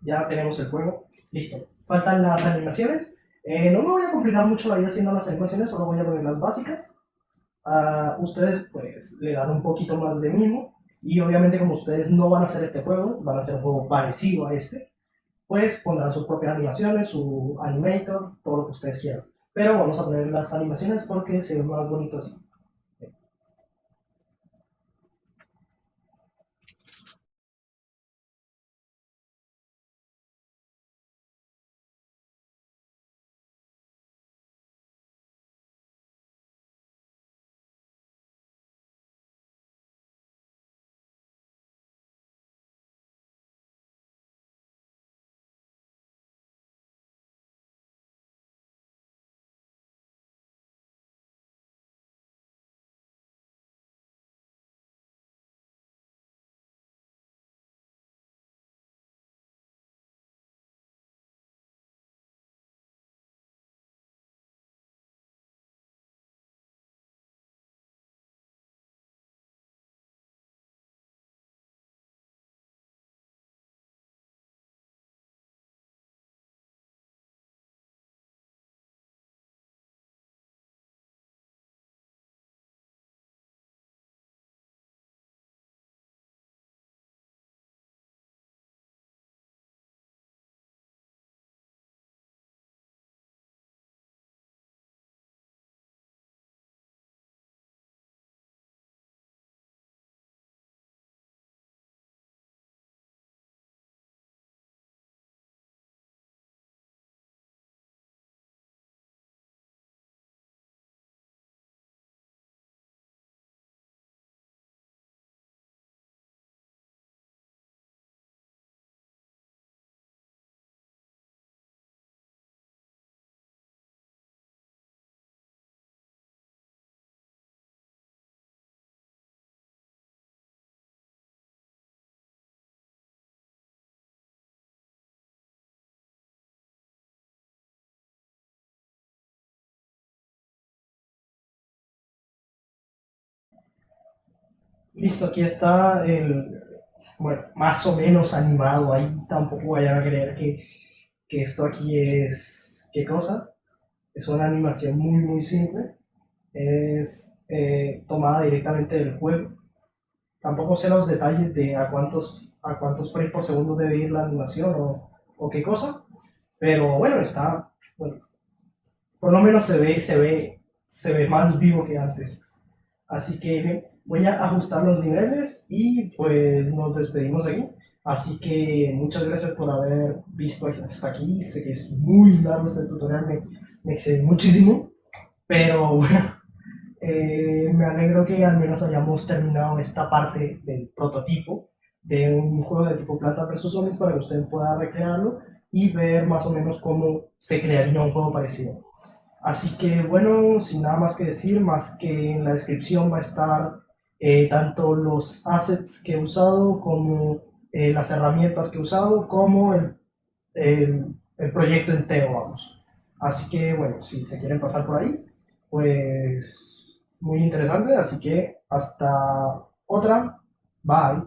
Ya tenemos el juego. Listo. Faltan las animaciones. No me voy a complicar mucho la vida haciendo las animaciones, solo voy a poner las básicas. Ustedes pues le dan un poquito más de mimo. Y obviamente como ustedes no van a hacer este juego, van a hacer un juego parecido a este, pues pondrán sus propias animaciones, su animator, todo lo que ustedes quieran. Pero vamos a poner las animaciones porque se ve más bonito así. Listo, aquí está el, bueno, más o menos animado. Ahí tampoco vayan a creer que esto aquí es, ¿qué cosa? Es una animación muy simple. Es tomada directamente del juego. Tampoco sé los detalles de a cuántos frames por segundo debe ir la animación o qué cosa. Pero bueno, está, bueno, por lo menos se ve más vivo que antes. Así que voy a ajustar los niveles y pues nos despedimos aquí. Así que muchas gracias por haber visto hasta aquí. Sé que es muy largo este tutorial, me excedí muchísimo, pero bueno, me alegro que al menos hayamos terminado esta parte del prototipo de un juego de tipo Planta vs Zombies para que usted pueda recrearlo y ver más o menos cómo se crearía un juego parecido. Así que bueno, sin nada más que decir, más que en la descripción va a estar tanto los assets que he usado como las herramientas que he usado, como el proyecto entero, vamos. Así que bueno, si se quieren pasar por ahí, pues muy interesante, así que hasta otra, bye.